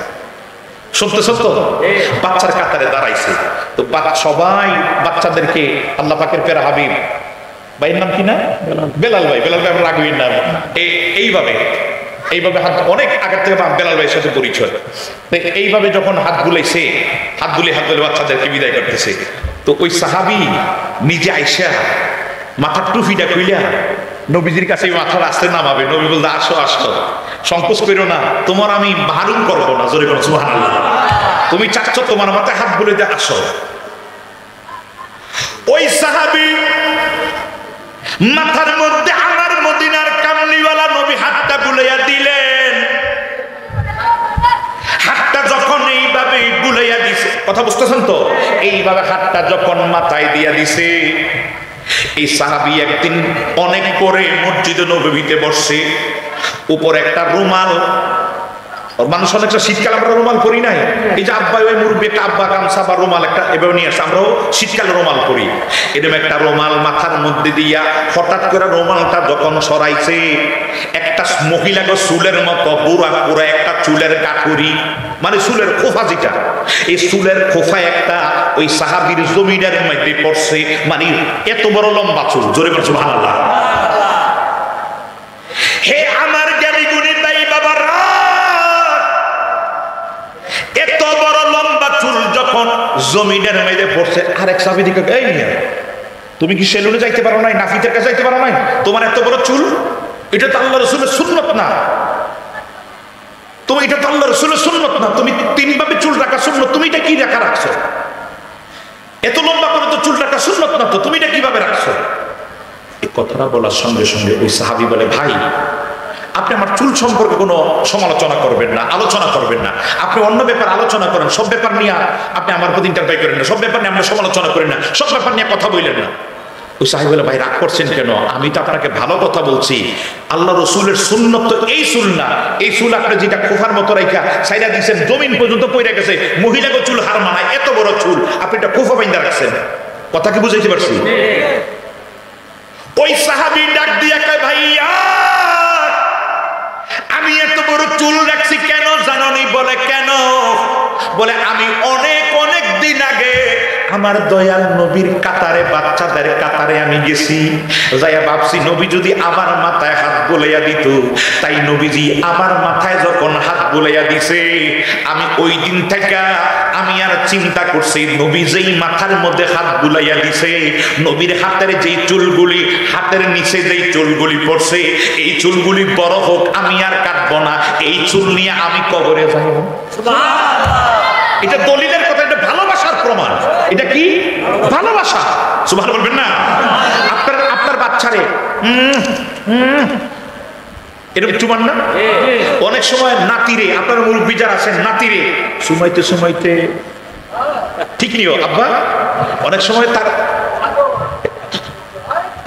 S1: সত্য সত্য, বাচ্চার কাতারে দাঁড়াইছে তো সবাই বাচ্চাদেরকে আল্লাহ পাকের প্যারা হাবিব ভাইয়ের নাম কি না, বেলাল ভাই, বেলাল ভাই আমার রাগবীর নাম। এইভাবে হাত, অনেক আগের থেকে বেলাল ভাইয়ের সাথে পরিচয়। এইভাবে যখন হাত বুলাইছে, হাত বুলে বাচ্চাদেরকে বিদায় করতেছে, তো ওই সাহাবী নিজে আইসা মাথার টুপিটা খুইলা নবীজির কাছে মাথার আস্তে নামাবে। নবী বলতে, আসো আসো, সংকোচ করো না, তোমার আমি বারণ করবো না। জোরে করো সুবহানাল্লাহ। তুমি চাচ্ছ তোমার মাথায় হাত বুলে দিয়ে আসো। ওই সাহাবী মাথার মধ্যে আমার মদিনার কামলিওয়ালা নবী হাতটা বুলাইয়া দিলেন। হাতটা যখন এইভাবে বুলাইয়া দিছে, কথা বুঝতেছেন তো? এইভাবে হাতটা যখন মাথায় দিয়া দিছে, এই সাহাবী একদিন অনেক পরে মসজিদে নববীতে বসছে, উপর একটা রুমাল, মানুষ অনেকটা শীতকাল আমরা রুমাল পরি নাই, এই যে আব্বা ওই মুরব্বী একটা আব্বা গামছা বা রুমাল একটা এভাবে নিয়ে আসে, আমরাও শীতকালে রুমাল পরি, এরকম একটা রুমাল মাথার মধ্যে দিয়া হঠাৎ করে রুমালটা যখন সরাইছে, একটা মহিলাকে চুলের মতো বুড়া পুরা একটা চুলের কাঠুরি, মানে চুলের খোফা, যেটা এই চুলের খোফা একটা ওই সাহাবীর জমিনের মধ্যে পড়ছে, মানে এত বড় লম্বা চুল। জোরে বলছো সুবহানাল্লাহ। হে আমার জ্ঞানী গুণী ভাই বাবারা, এত বড় লম্বা চুল যখন জমিনের মধ্যে পড়ছে, আরেক সাহাবী দিকে, এই মিয়া তুমি কি সেলুনে যাইতে পারো নাই, নাফিতের কাছে যাইতে পারো নাই, তোমার এত বড় চুল, এটা তো আল্লাহ রাসূলের সুন্নাত না, তুমি এটা তো আল্লাহ রাসূলের সুন্নাত না, তুমি তিনভাবে চুল রাখা সুন্নাত, তুমি এটা কি রাখছো? এত লম্বা করে তো চুল রাখা সুন্নাত না, তো তুমি এটা কিভাবে রাখছো? এই কথাটা বলার সঙ্গে সঙ্গে ওই সাহাবী বলে, ভাই আপনি আমার চুল সম্পর্কে কোনো সমালোচনা করবেন না, আলোচনা করবেন না, আপনি অন্য ব্যাপার আলোচনা করেন, সব ব্যাপার নিয়ে আপনি আমার প্রতি ইন্টারফেয়ার করেন না, সব ব্যাপার নিয়ে আমরা সমালোচনা করেন না, সব ব্যাপার নিয়ে কথা বললেন না। ওই সাহাবী বলে, ভাই রাগ করছেন কেন? আমি তো আপনাকে ভালো কথা বলছি, আল্লাহ রসুলের সুন্নত তো এই চুল না, এই চুল আপনি যেটা খোফার মতো রাইখা সাইডা দিচ্ছেন, জমিন পর্যন্ত পড়ে গেছে, মহিলাকে চুল হার মানায়, এত বড় চুল আপনি এটা খোফা বাইন্দা রাখছেন। কথা কি বুঝাইতে পারছি? ওই সাহাবী ডাক দিয়া কয়, ভাইয়া আমি এত বড় চুল রাখছি কেন জানোনি? বলে কেন? বলে আমি অনেক অনেক দিন আগে আমার দয়াল নবীর কাতারে, বাচ্চাদের কাতারে আমি গেছি, যাইয়া ভাবছি নবী যদি আমার মাথায় হাত বুলাইয়া দিত, তাই নবীজি আমার মাথায় যখন হাত বুলাইয়া দিছে, আমি ওই দিন থেকে আমি আর চিন্তা করছি, নবী যেই মাথার মধ্যে হাত বুলাইয়া দিছে, নবীর হাতের যেই চুলগুলি, হাতের নিচে যেই চুলগুলি পড়ছে, এই চুলগুলি বড় হোক, আমি আর কাটবো না, এই চুল নিয়ে আমি কবরে যাইব। এটা দলিলের কথা, এটা ভালোবাসার প্রমাণ। এটা কি ভালোবাসা? সুবহান বলবেন না? আপনার বাচ্চারে এরকম চুমান না? অনেক সময় নাতিরে, আপনার মুরব্বি যারা আছেন, নাতিরে সুমাইতে সুমাইতে, ঠিক নিও আব্বা, অনেক সময় তার,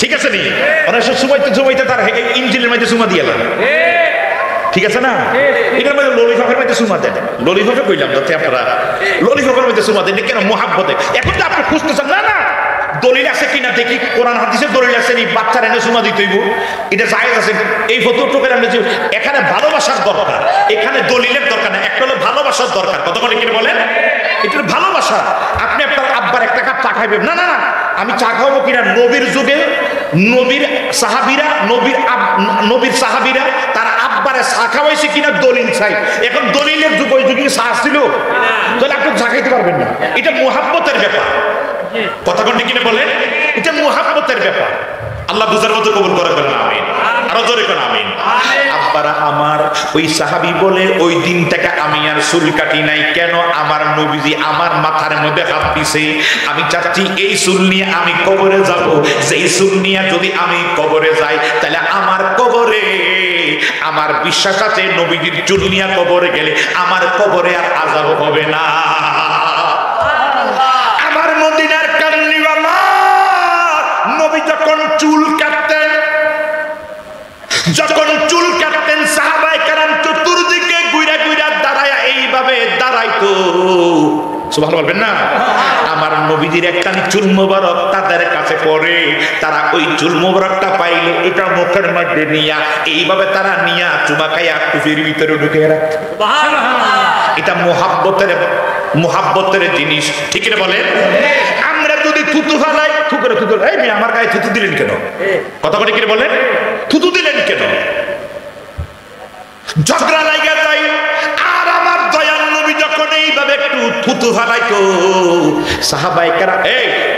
S1: ঠিক আছে নি, অনেক সময় সুমাইতে সুমাইতে তার ইঞ্জিনের মধ্যে সুমা দিয়ে লাগে, ঠিক আছে না? এটার মধ্যে ললিফাফের মধ্যে সুমা দেন, ললিফাফে কইলাম যাতে আপনারা ললিফাফের মধ্যে সুমা দেন কেন? মোহাব্বতে। এখন তো আপনি খুঁজতেছেন, না না দলিল আছে কিনা দেখি, কোরআন হাদিসের দলিল আছে নি বাচ্চার এনে সুমা দিতে হইব, এটা জায়েজ আছে, এই ফতোয়াটা আমরা যে এখানে ভালোবাসার দরকার, এখানে দলিলের দরকার না, একটা হলো ভালোবাসার দরকার। কত বলে কিনা বলেন? এটা ভালোবাসা। আপনি আপনার আব্বার একটা কাপ চা খাইবেন, না না না আমি চা খাওয়াবো কিনা, নবীর যুগে নবীর সাহাবীরা তার আব্বারে চা খাওয়াইছে কিনা দলিল চাই। এখন দলিলের যুগ, ওই যুগে চা ছিল, তাহলে আপনি চা খাইতে পারবেন না। এটা মুহাব্বতের ব্যাপার। কথা কোনটি কিনা বলেন? এটা মুহাব্বতের ব্যাপার। আল্লাহ বুঝার মতো কবুল করে ফেলেন, আমিন। আরো জোরে কোন আমিন। আব্বারা আমার, ওই সাহাবী বলে, ওই দিন থেকে আমি আর চুল কাটি নাই। কেন? আমার নবীজি আমার মাথার মধ্যে হাত দিছে, আমি চাচ্ছি এই চুল নিয়ে আমি কবরে যাব, যেই চুল নিয়ে যদি আমি কবরে যাই, তাহলে আমার কবরে আমার বিশ্বাস আছে নবীজির চুল নিয়ে কবরে গেলে আমার কবরে আর আযাব হবে না। আমার মদিনার কামলিওয়ালা নবী যখন চুল কাটতেন সাহাবায়ে কেরাম চতুর্দিকে ঘুরে ঘুরে দাঁড়ায় এইভাবে দাঁড়াইতো। সুবহানাল্লাহ বলবেন না? আমার নবীজির একটা চুল মোবারক তাদের কাছে পড়ে, তারা ওই চুল মোবারকটা পাইলে এটা মুখের মধ্যে নিয়া এইভাবে তারা নিয়া চুমা খাইয়া টুপির ভিতরে ঢুকে রাখত। এটা মুহাব্বতের জিনিস, ঠিক না বলেন? আমরা যদি থুতু ফেলাই থুতু এই মেয়ে আমার গায়ে থুতু দিলেন কেন? কথা বলে কি বলেন? থুতু দিলেন কেন? ঝগড়া লাগা যায়। আর আমার দয়াল নবী যখন এইভাবে একটু থুতু ফেলাইতো সাহাবায়ে কেরাম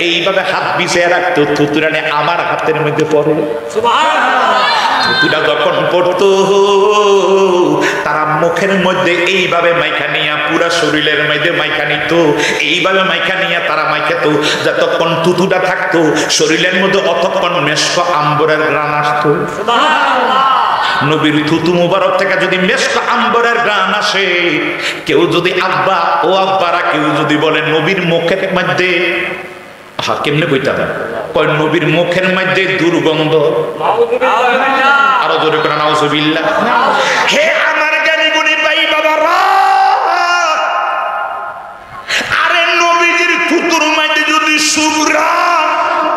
S1: এইভাবে হাত বিছিয়ে রাখতো, থুতুটা আমার হাতের মধ্যে পড়ে। সুবহানাল্লাহ। থুতুটা যখন পড়তো তারা মুখের মধ্যে এইভাবে মাইখা নিয়া পুরা শরীরের মধ্যে মাইখা নিত, এইভাবে মাইখা নিয়া তারা মাইখাতো। যতক্ষণ থুতুটা থাকতো শরীরের মধ্যে অতক্ষণ মেশক আম্বরের ঘ্রাণ আসতো। সুবহানাল্লাহ। নবীর থুতু মুবারক থেকে যদি মেশক আম্বরের ঘ্রাণ আসে, কেউ যদি আব্বা ও আব্বারা কেউ যদি বলে নবীর মুখের মধ্যে কেমনে কইতাম কয় নবীর মুখের মধ্যে দুর্গন্ধ, আরো জোরে করে নাউজুবিল্লাহ। হে আমার জ্ঞানী গুণী ভাই বাবারা, আরে নবীজির থুতুর মধ্যে যদি সুগরা,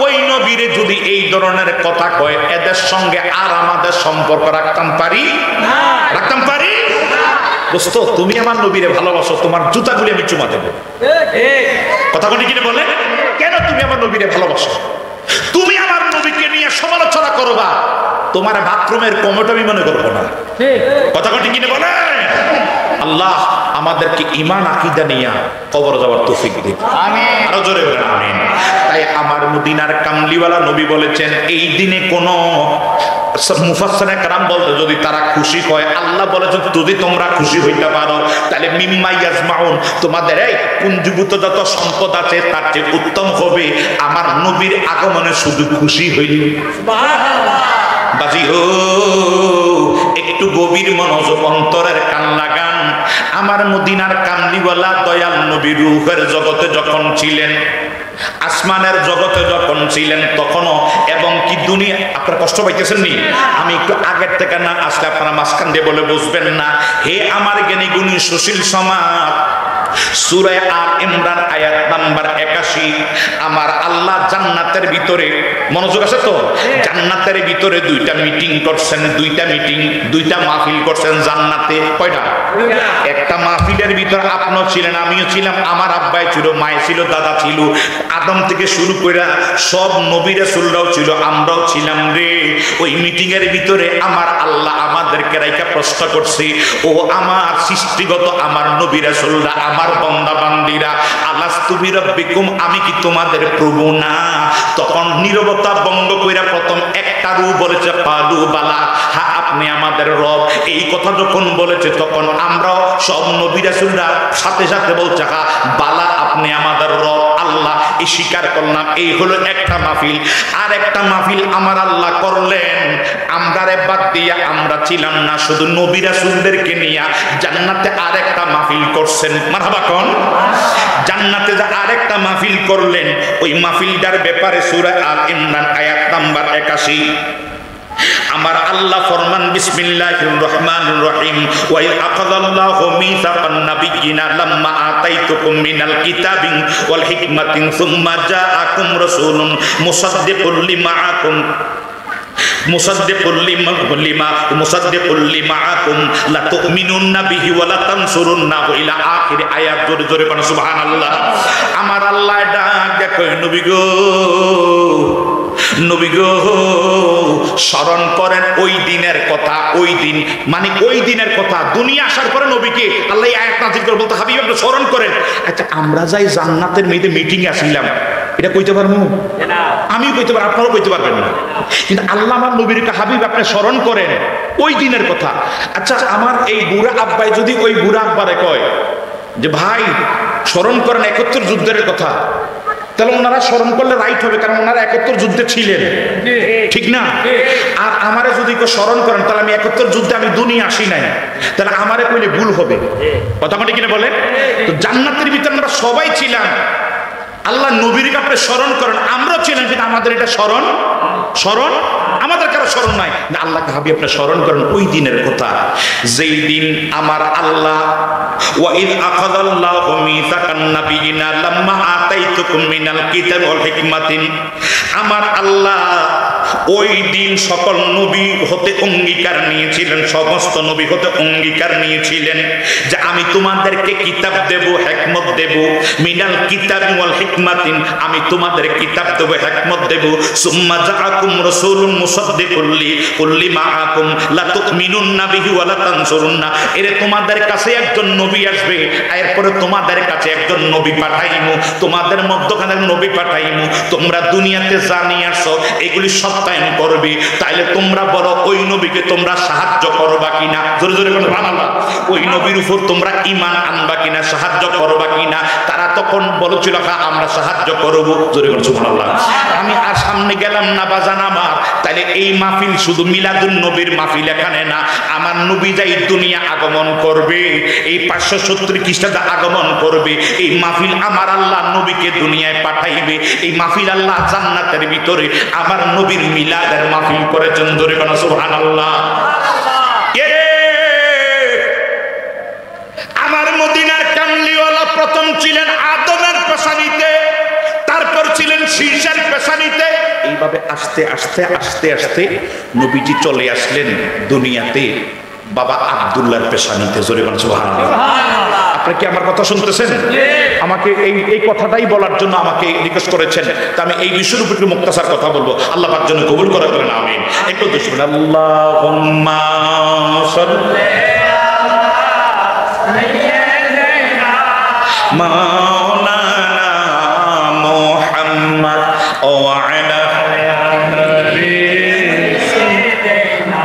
S1: ওই নবীরে যদি এই ধরনের কথা কয়, এদের সঙ্গে আর আমাদের সম্পর্ক রাখতাম পারি? রাখতাম পারি? দোস্ত তুমি আমার নবীরে ভালোবাসো, তোমার জুতাগুলি আমি চুমা দেবো। কথা বলি কিনে বলে কেন তুমি আমার নবীরে ভালোবাসো? তুমি আমার নবীকে নিয়ে সমালোচনা করবা, তোমার বাথরুমের কমোট আমি মনে করবো না। কথা বলি কিনে বলে আল্লাহ আমাদেরকে ঈমান আকীদা নিয়ে কবর যাওয়ার তৌফিক দিন। আমিন। আরো জোরে বলেন আমিন। তাই আমার মদিনার কামলিওয়ালা নবী বলেছেন এই দিনে কোন মুফাসসিরে কেরাম বলতে যদি তারা খুশি হয়, আল্লাহ বলেছেন যদি তোমরা খুশি হইতে পারো তাহলে মিম্মা ইয়াজমাউন, তোমাদের এই পুঞ্জীভূত যত সম্পদ আছে তার চেয়ে উত্তম হবে আমার নবীর আগমনে শুধু খুশি হইল। সুবহানাল্লাহ। বাজি ও একটু গভীর মনোযোগ অন্তরের কান লাগান। আমার মদিনার কামলিওয়ালা দয়াল নবী রূহের জগতে যখন ছিলেন, আসমানের জগতে যখন ছিলেন তখনও, এবং কি দুনিয়া আপনারা কষ্ট পাইতেছেন নি? আমি একটু আগের থেকে না আসলে আপনারা মাঝখান দিয়ে বলে বুঝবেন না। হে আমার জ্ঞানী গুণী সুশীল সমাজ, সূরা আল ইমরান আয়াত নাম্বার 81, আমার আল্লাহ জান্নাতের ভিতরে, মনোযোগ আছে তো, জান্নাতের ভিতরে দুইটা মিটিং করছেন, দুইটা মাহফিল করছেন জান্নাতে। কয়টা? একটা মাহফিলের ভিতরে আপনিও ছিলেন, আমিও ছিলাম, আমার আব্বাই ছিল, মায়ে ছিল, দাদা ছিল, আদম থেকে শুরু করে সব নবী রাসূলরাও ছিল, আমরাও ছিলাম রে। ওই মিটিং এর ভিতরে আমার আল্লাহ আমাদেরকে রাইখা প্রশ্ন করছে, ও আমার সৃষ্টিগত আমার নবী রাসূলরা, আমার বান্দা বান্দীরা, আলাস্তু বিরাব্বিকুম, আমি কি তোমাদের প্রভু না? তখন নীরবতা ভঙ্গ কইরা প্রথম একটা রূহ বলেছে কালু বালা, হ্যাঁ আপনি আমাদের রব। এই কথা যখন বলেছে তখন আমরাও সব নবী রাসূলরা সাথে সাথে বলছে হ্যাঁ বালা আপনি আমাদের রব আল্লাহ, এই স্বীকার করলাম। এই হলো একটা মাহফিল। আর একটা মাহফিল আমার আল্লাহ করলেন, আমরারে বাদ দিয়া আমরা ছিলাম না, শুধু নবী রাসূলদেরকে নিয়ে জান্নাতে আরেকটা মাহফিল করছেন। মারহাবা কোন জান্নাতে যা আরেকটা মাহফিল করলেন, ওই মাহফিলটার ব্যাপারে সূরা আল ইমরান আয়াত নাম্বার 81 আমার আল্লাহ ফরমান বিসমিল্লাহির রহমানির রহিম, ওয়া ইয আখাযাল্লাহু মিসাকান নাবিয়্যিনা লাম্মা আতাইতুকুম মিনাল কিতাবি ওয়াল হিকমাতি সুম্মা জাআকুম রাসূলুন মুসাদ্দিকুল লিমাআকুম মুসাদ্দিকুল লিমাআকুম লা তুমিনুন্না বিহি ওয়া লা তানসুরুন্নাহু ইলা আখির আয়াত। জোরে জোরে বলেন সুবহানাল্লাহ। আমার আল্লাহ ডাক দেখো নবী গো, নবী গো স্মরণ করেন ওই দিনের কথা। ওই দিন মানে ওই দিনের কথা, দুনিয়া আসার পরে নবীকে আল্লাহ আয়াত নাযিল করে বলতে হাবিব আপনি স্মরণ করেন। আচ্ছা আমরা যাই জান্নাতের মেয়েদের মিটিং এ আসিলাম, এটা কইতে পারবো না? আমিও কইতে পারবো, আপনারাও কইতে পারবেন না। কিন্তু আল্লাহ আমার নবীর হাবিব আপনি স্মরণ করেন ওই দিনের কথা। আচ্ছা আমার এই বুড়া আব্বাই যদি ওই বুড়া আব্বারে কয় যে ভাই স্মরণ করেন ৭১ যুদ্ধের কথা, তাহলে ওনারা স্মরণ করলে রাইট হবে, কারণ ওনারা 71 যুদ্ধে ছিলেন, ঠিক না? আর আমারে যদি কেউ স্মরণ করেন তাহলে আমি 71 যুদ্ধে আমি দুনিয়া আসি নাই, তাহলে আমারে কইলে ভুল হবে। কথা মানে কিনা বলেন? তো জান্নাতের ভিতরে আমরা সবাই ছিলাম, আল্লাহ নবীরকে আপনি স্মরণ করেন, আমরাও ছিলাম, কিন্তু আমাদের এটা স্মরণ আমাদের কারো স্মরণ নাই। আল্লাহকে ভাবি আপনি স্মরণ করেন ওই দিনের কথা, যেই দিন আমার আল্লাহ ওয়াইদ আখাযাল্লাহু মিসাকান নাবিয়িনা লাম্মা আতাইতুকুম মিনাল কিতাবি ওয়াল হিকমাতিন, আমার আল্লাহ ওই দিন সকল নবী হতে অঙ্গীকার নিয়েছিলেন, সমস্ত নবী হতে অঙ্গীকার নিয়েছিলেন যে আমি তোমাদেরকে কিতাব দেব, হিকমত দেব, মিনাল কিতাবি ওয়াল হিকমাতিন, আমি তোমাদের কিতাব দেব, হিকমত দেব। সুম্মা জাআকুম রাসূলুন মুসাদ্দিকুল লিমা আকুম লা তুমিনুন্না বিহি ওয়া লা তানসুরুন্না, এর তোমাদের কাছে একজন নবী আসবে, এরপরে তোমাদের কাছে একজন নবী পাঠাইমু, তোমাদের মধ্যখানে নবী পাঠাইমু, তোমরা দুনিয়াতে জানি আসো এগুলি সত্যায়ন করবে, তাইলে তোমরা বলো ওই নবীকে তোমরা সাহায্য করবা কিনা? জোরে জোরে বলো সুবহানাল্লাহ। ওই নবীর উপর তোমরা ঈমান আনবা কিনা, সাহায্য করবা কিনা? তারা তখন বলেছিল হ্যাঁ আমরা সাহায্য করব। জোরে বলো সুবহানাল্লাহ। আমি আর সামনে গেলাম না বাজান আমার, তাইলে এই মাহফিল শুধু মিলাদুন নবীর মাহফিল এখানে না, আমার নবী যাই দুনিয়া আগমন করবে, এই 570 খ্রিস্টাব্দে আগমন করবে, এই মাহফিল আমার আল্লাহ নবীকে দুনিয়ায় পাঠাইবে, এই মাহফিল আল্লাহ জান্নাতের ভিতরে আমার নবীর মিলাদের মাহফিল করেছেন। ধরে কোন সুবহানাল্লাহ। আমার মদিনার কামলিওয়ালা প্রথম ছিলেন আদমের পেশানিতে, তারপর ছিলেন শীর্ষের পেশানিতে, এইভাবে আস্তে আস্তে আস্তে আস্তে নবীজি চলে আসলেন দুনিয়াতে বাবা আব্দুল্লাহর পেশানিতে। জোরে বলেন সুবহানাল্লাহ। আপনি কি আমার কথা শুনতেছেন? আমাকে এই কথাটাই বলার জন্য আমাকে রিকোয়েস্ট করেছেন, তা আমি এই বিষয়ের উপর একটু মুক্তাসার কথা বলবো, আল্লাহ পাক যেন কবুল করে করেন, আমিন। একটু দুশমন আল্লাহুম্মা সাল্লি আলা মাওলানা মুহাম্মদ ওয়া আলা আলি সাইয়্যিদিনা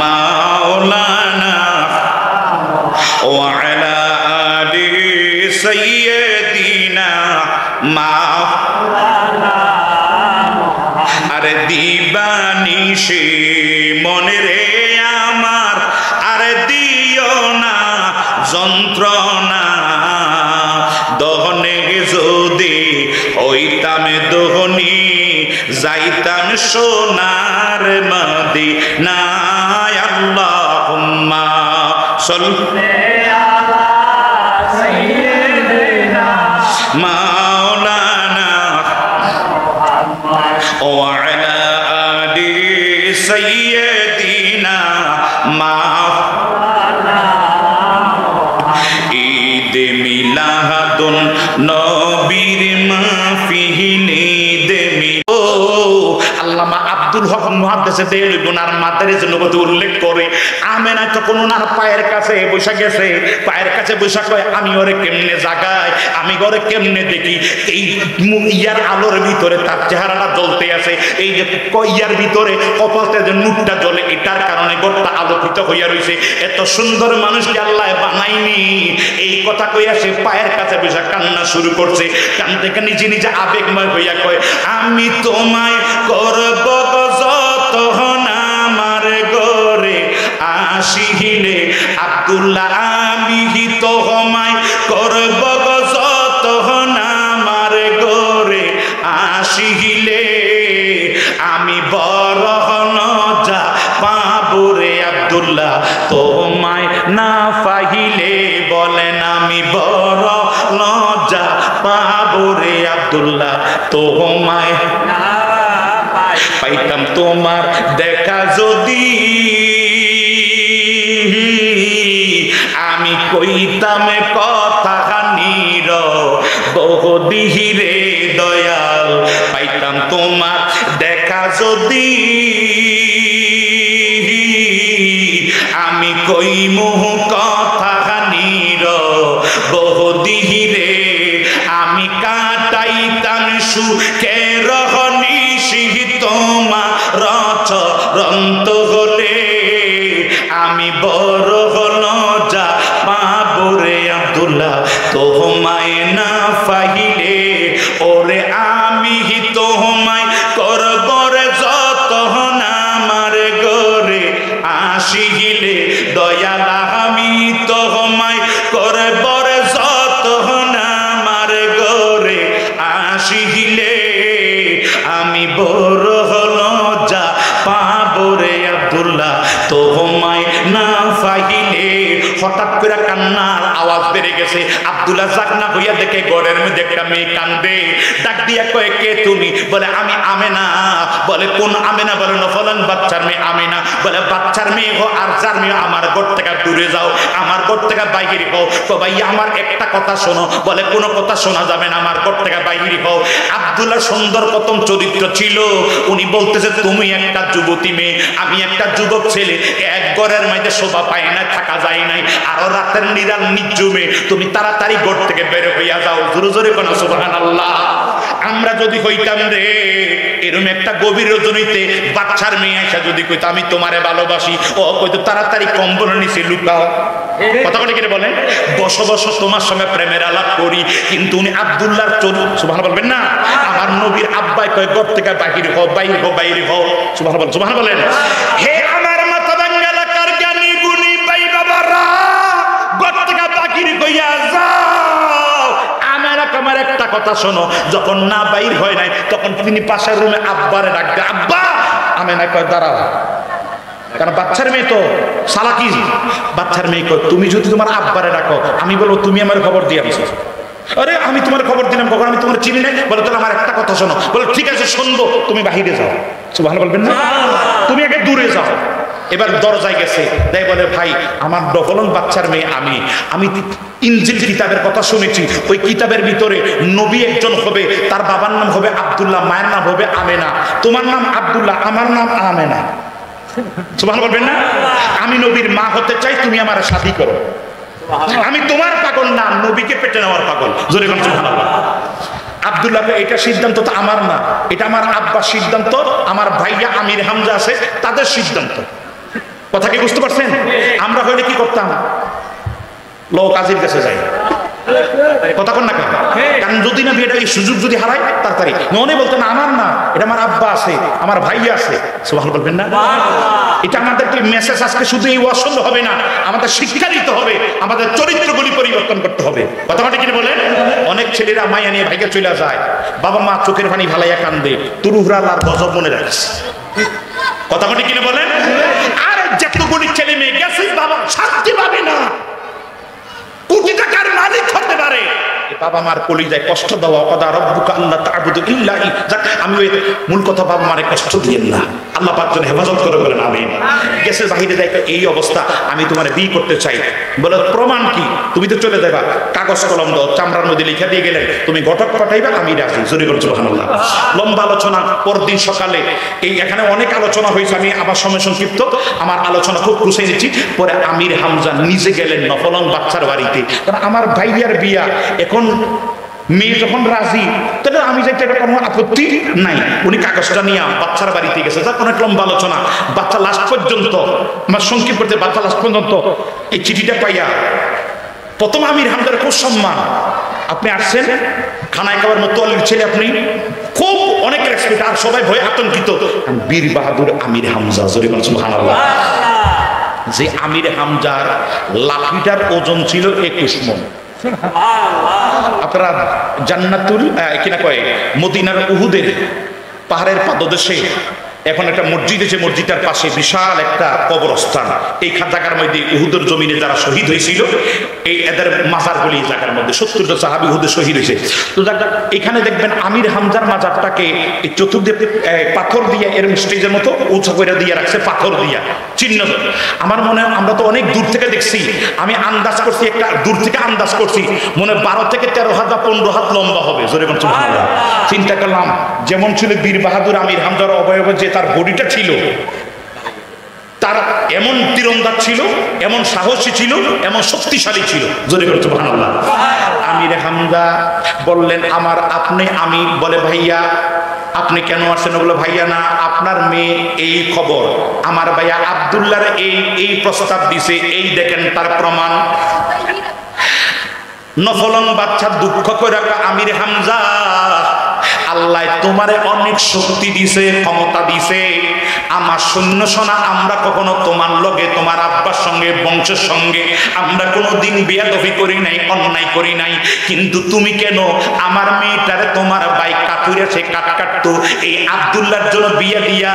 S1: মাওলানা ওয়া আলা আলি সাইয়্যিদিনা মাওলানা। আরে দিবানিশি মনে রে আমার, আরে দিও না যন্ত্রণা, দহনে যদি হইতাম দহনি যাইতাম সোনার মদিনায়। আল্লাহুম্মা সাল্লি আলা সাইয়্যিদিনা মাওলানা ওয়া আলা আলি সাইয়্যিদিনা মাওলানা। ঈদ মিলাদুন নবীর মাহফিল, ঈদ আল্লামা আব্দুল হক মুহাদ্দিসে দেওয়ানী গুনার মাদারিজ নবুয়্যত উল্লেখ করে আমেনা তখন ওনার পায়ের কাছে বসে গেছে, পায়ের কাছে বসে কয় আমি ওরে কেমনে জাগাই, আমি ওরে কেমনে দেখি, এই ইয়ার আলোর ভিতরে তার চেহারাটা জ্বলতে আছে, এই যে ইয়ার ভিতরে কপালতে যে নূরটা জ্বলে, এটার কারণে গোটা আলোকিত হইয়া রইছে। এত সুন্দর মানুষকে আল্লাহ বানাইনি, এই কথা কইয়া সে পায়ের কাছে বসে কান্না শুরু করছে। কান্দতে কান্দতে নিজে নিজে আবেগময় হইয়া কয় আমি তোমায় করব যতন আমার গরে আসিলে আব্দুল্লাহ, আমি তোমায় করব যতন আমার গরে আসিলে, আমি বড় লজ্জা পাবো রে আব্দুল্লাহ তোমায় না পাইলে, বলেন আমি বড় লজ্জা পাবো রে আব্দুল্লাহ তোমায় না পাইতাম, তোমার দেখা যদি আমি কইতাম কথা নির বহুদিহিরে দয়াল, পাইতাম তোমার দেখা যদি আমি কইমু কথা নির বহুদিহিরে, আমি কাটাইতাম সুখের নিশি তোমার চরন্ত হলে, আমি বড় লজ্জা পাবো রে আব্দুল্লাহ তোমায় না পাইলে, ওরে আসিলে দয়াল আমি তোমায় করব রে যতন আমার ঘরে আসিলে আমি বড় হলো যা পাবো রে আব্দুল্লাহ তোমায় না পাইলে। হঠাৎ করে কান্নার আওয়াজ বেড়ে গেছে। আব্দুল্লাহ জাগনা হইয়া দেখে ঘরের মধ্যে একটা মেয়ে কান্দে। ডাক দিয়া কয় কে তুমি? বলে আমি আমেনা। বলে কোন আমেনা? বলে নফলান বাচ্চার মেয়ে আমেনা। বলে বাচ্চার মেয়ে হো আর যার মেয়ে আমার ঘর থেকে দূরে যাও, আমার ঘর থেকে বাইরে হও। তো ভাই আমার একটা কথা শোনো। বলে কোনো কথা শোনা যাবে না, আমার ঘর থেকে বাইরে হও। আব্দুল্লাহ সুন্দর প্রথম চরিত্র ছিল। উনি বলতেছে তুমি একটা যুবতী মেয়ে, আমি একটা যুবক ছেলে, এক ঘরের মধ্যে শোভা পায় না, থাকা যায় নাই। আরো রাতের নিরাল নির্জুমে তুমি তাড়াতাড়ি ঘর থেকে বের হইয়া যাও। জোরে জোরে কোন সুবহানাল্লাহ। আমরা যদি হইতাম রে এরকম একটা গভীর রজনীতে বাচ্চার মেয়ে আইসা যদি কইতো আমি তোমারে ভালোবাসি, ও কইতো তাড়াতাড়ি কম্বলের নিচে লুকাও। কথা বলে কিনে বলেন বসো বসো তোমার সঙ্গে প্রেমের আলাপ করি। কিন্তু উনি আব্দুল্লাহর চরিত্র সুবহানাল্লাহ বলবেন না। আমার নবীর আব্বাই কয় ঘর থেকে বাহির হও, বাইরে হও, বাইরে হও। সুবহানাল্লাহ সুবহানাল্লাহ বলেন। হে আমার মাথাভাঙ্গা এলাকার জ্ঞানী গুণী ভাই বাবারা, ঘর থেকে বাহির হইয়া যাও। আমার একটা কথা শোনো, যখন না বাইর হয় নাই তখন তিনি পাশের রুমে আব্বারে ডাকবে, আব্বা। আমেনা কয় দাঁড়াও, কারণ বাচ্চার মেয়ে তো সালাকি। বাচ্চার মেয়ে কয় তুমি যদি তোমার আব্বারে ডাকো, আমি বলবো তুমি আমার খবর দিয়ে আনছো। আরে আমি তোমার খবর দিলাম কখন? আমি তোমার চিনি নাই। বলে তাহলে আমার একটা কথা শোনো। বলে ঠিক আছে শুনবো, তুমি বাহিরে যাও। সুবহানাল্লাহ বলবেন না? তুমি আগে দূরে যাও। এবার দরজায় গেছে, তাই বলে ভাই আমার নফলন বাচ্চার মেয়ে আমি ইনজিল কিতাবের কথা শুনেছি। ওই কিতাবের ভিতরে নবী একজন হবে, তার বাবার নাম হবে আব্দুল্লাহ, মায়ের নাম হবে আমেনা। তোমার নাম আব্দুল্লাহ, আমার নাম আমেনা। সুবহানাল্লাহ বলবেন না? আমি নবীর মা হতে চাই, তুমি আমার শাদী করো। আমি তোমার পাগল না, নবীকে পেটে নেওয়ার পাগল। জোরে বলুন সুবহানাল্লাহ। আব্দুল্লাহ এটা সিদ্ধান্ত তো আমার না, এটা আমার আব্বার সিদ্ধান্ত, আমার ভাইয়া আমির হামজা আছে তাদের সিদ্ধান্ত। কথা কি বুঝতে পারছেন? আমরা হইলে কি করতাম? লোক কাজের কাছে যাই। কথা কন না কেন? কারণ যদি না বিয়েটা এই সুযোগ যদি হারাই তাড়াতাড়ি মনে বলতেন আমার না, এটা আমার আব্বা আছে, আমার ভাইয়া আছে। সুবহানাল্লাহ বলবেন না? এটা আমাদেরকে মেসেজ আজকে শুধু এই ওয়াসল হবে না, আমাদের শিক্ষা দিতে হবে, আমাদের চরিত্রগুলি পরিবর্তন করতে হবে। কথা মানে কি বলেন? অনেক ছেলেরা মাইয়া নিয়ে ভাইকে চলে যায়, বাবা মা চোখের পানি ভালাইয়া কান্দে, তুরুহরা আল্লাহর গজব মনে রাখিস। কথা মানে কিনা বলেন? আর যেতগুলি ছেলে মেয়ে গেছে বাবা শান্তি পাবে না, কোটি টাকার মালিক হতে পারে, বাবা মার কলিজায় কষ্ট দেওয়া। কথা রব্বুকা আল্লাহ তা'বুদু ইল্লা যাক আমি ওই মূল কথা বাবা মারে কষ্ট দিয়েন না, আল্লাহ পাক যেন হেফাজত করে বলেন আমিন। গেছে বাহিরে যাই এই অবস্থা, আমি তোমার বিয়ে করতে চাই। বলে প্রমাণ কি? তুমি তো চলে যাবা, কাগজ কলম দাও, চামড়ার মধ্যে লিখে দিয়ে গেলেন তুমি ঘটক পাঠাইবা, আমি রাজি। জোরে বলছো সুবহানাল্লাহ। লম্বা আলোচনা। পরদিন সকালে এই এখানে অনেক আলোচনা হয়েছে, আমি আবার সময় সংক্ষিপ্ত, আমার আলোচনা খুব গুছিয়ে নিচ্ছি। পরে আমির হামজা নিজে গেলেন নফলন বাচ্চার বাড়িতে, কারণ আমার ভাইয়ার বিয়া। এখন মেয়ে যখন রাজি তাহলে আমি যাইতে এটা কোনো আপত্তি নাই। উনি কাগজটা নিয়ে বাচ্চার বাড়িতে গেছে, তার অনেক লম্বা আলোচনা। বাচ্চা লাস্ট পর্যন্ত আমার সংক্ষিপ্ত করতে, বাচ্চা লাস্ট পর্যন্ত এই চিঠিটা পাইয়া প্রথম আমির হামজার খুব সম্মান, আপনি আসছেন খানায় খাবার মতো ছেলে, আপনি খুব অনেক রেসপেক্ট, আর সবাই ভয়ে আতঙ্কিত। বীর বাহাদুর আমির হামজা। জোরে বলুন সুবহানাল্লাহ। যে আমির হামজার লাঠিটার ওজন ছিল 21 মণ। আপনারা জান্নাতুল কিনা কয় মদিনার উহুদের পাহাড়ের পাদদেশে এখন একটা মসজিদ আছে, মসজিদের পাশে বিশাল একটা কবরস্থান। এই জায়গার মধ্যে উহুদের জমিনে যারা শহীদ হয়েছিল এই এদের মাজারগুলি এই জায়গার মধ্যে 70টা সাহাবী উহুদে শহীদ হয়েছে। তো এখানে দেখবেন আমির হামজার মাজারটাকে এই চতুর্দিকে পাথর দিয়ে এর স্টেজের মতো উঁচা করে দিয়ে রাখছে, পাথর দিয়া চিহ্ন। আমার মনে হয় আমরা তো অনেক দূর থেকে দেখছি, আমি আন্দাজ করছি, একটা দূর থেকে আন্দাজ করছি মনে 12 থেকে 13 হাত বা 15 হাত লম্বা হবে। জোরে বলুন সুবহানাল্লাহ। চিন্তা করলাম যেমন ছিল বীর বাহাদুর আমির হামজার অবয়ব, যে তার বডিটা ছিল, তার এমন তীরন্দাজ ছিল, এমন সাহসী ছিল, এমন শক্তিশালী ছিল। জোরে বলুন সুবহানাল্লাহ। আমির হামজা বললেন আমার আপনি, আমি বলে ভাইয়া আপনি কেন আসছেন? বলে ভাইয়া না, আপনার মেয়ে এই খবর, আমার ভাইয়া আব্দুল্লাহর এই প্রস্তাব দিছে, এই দেখেন তার প্রমাণ। নফলন বাচ্চা দুঃখ করে আমির হামজা আল্লাহ তোমারে অনেক শক্তি দিছে, ক্ষমতা দিছে। আমার সৈন্য সোনা, আমরা কখনো তোমার লগে, তোমার আব্বার সঙ্গে, বংশের সঙ্গে আমরা কোনোদিন বেয়াদবি করি নাই, অন্যায় করি নাই। কিন্তু তুমি কেন আমার মেয়েটারে তোমার ভাই কাটুরে সে কাটতো এই আব্দুল্লাহর জন্য বিয়া দিয়া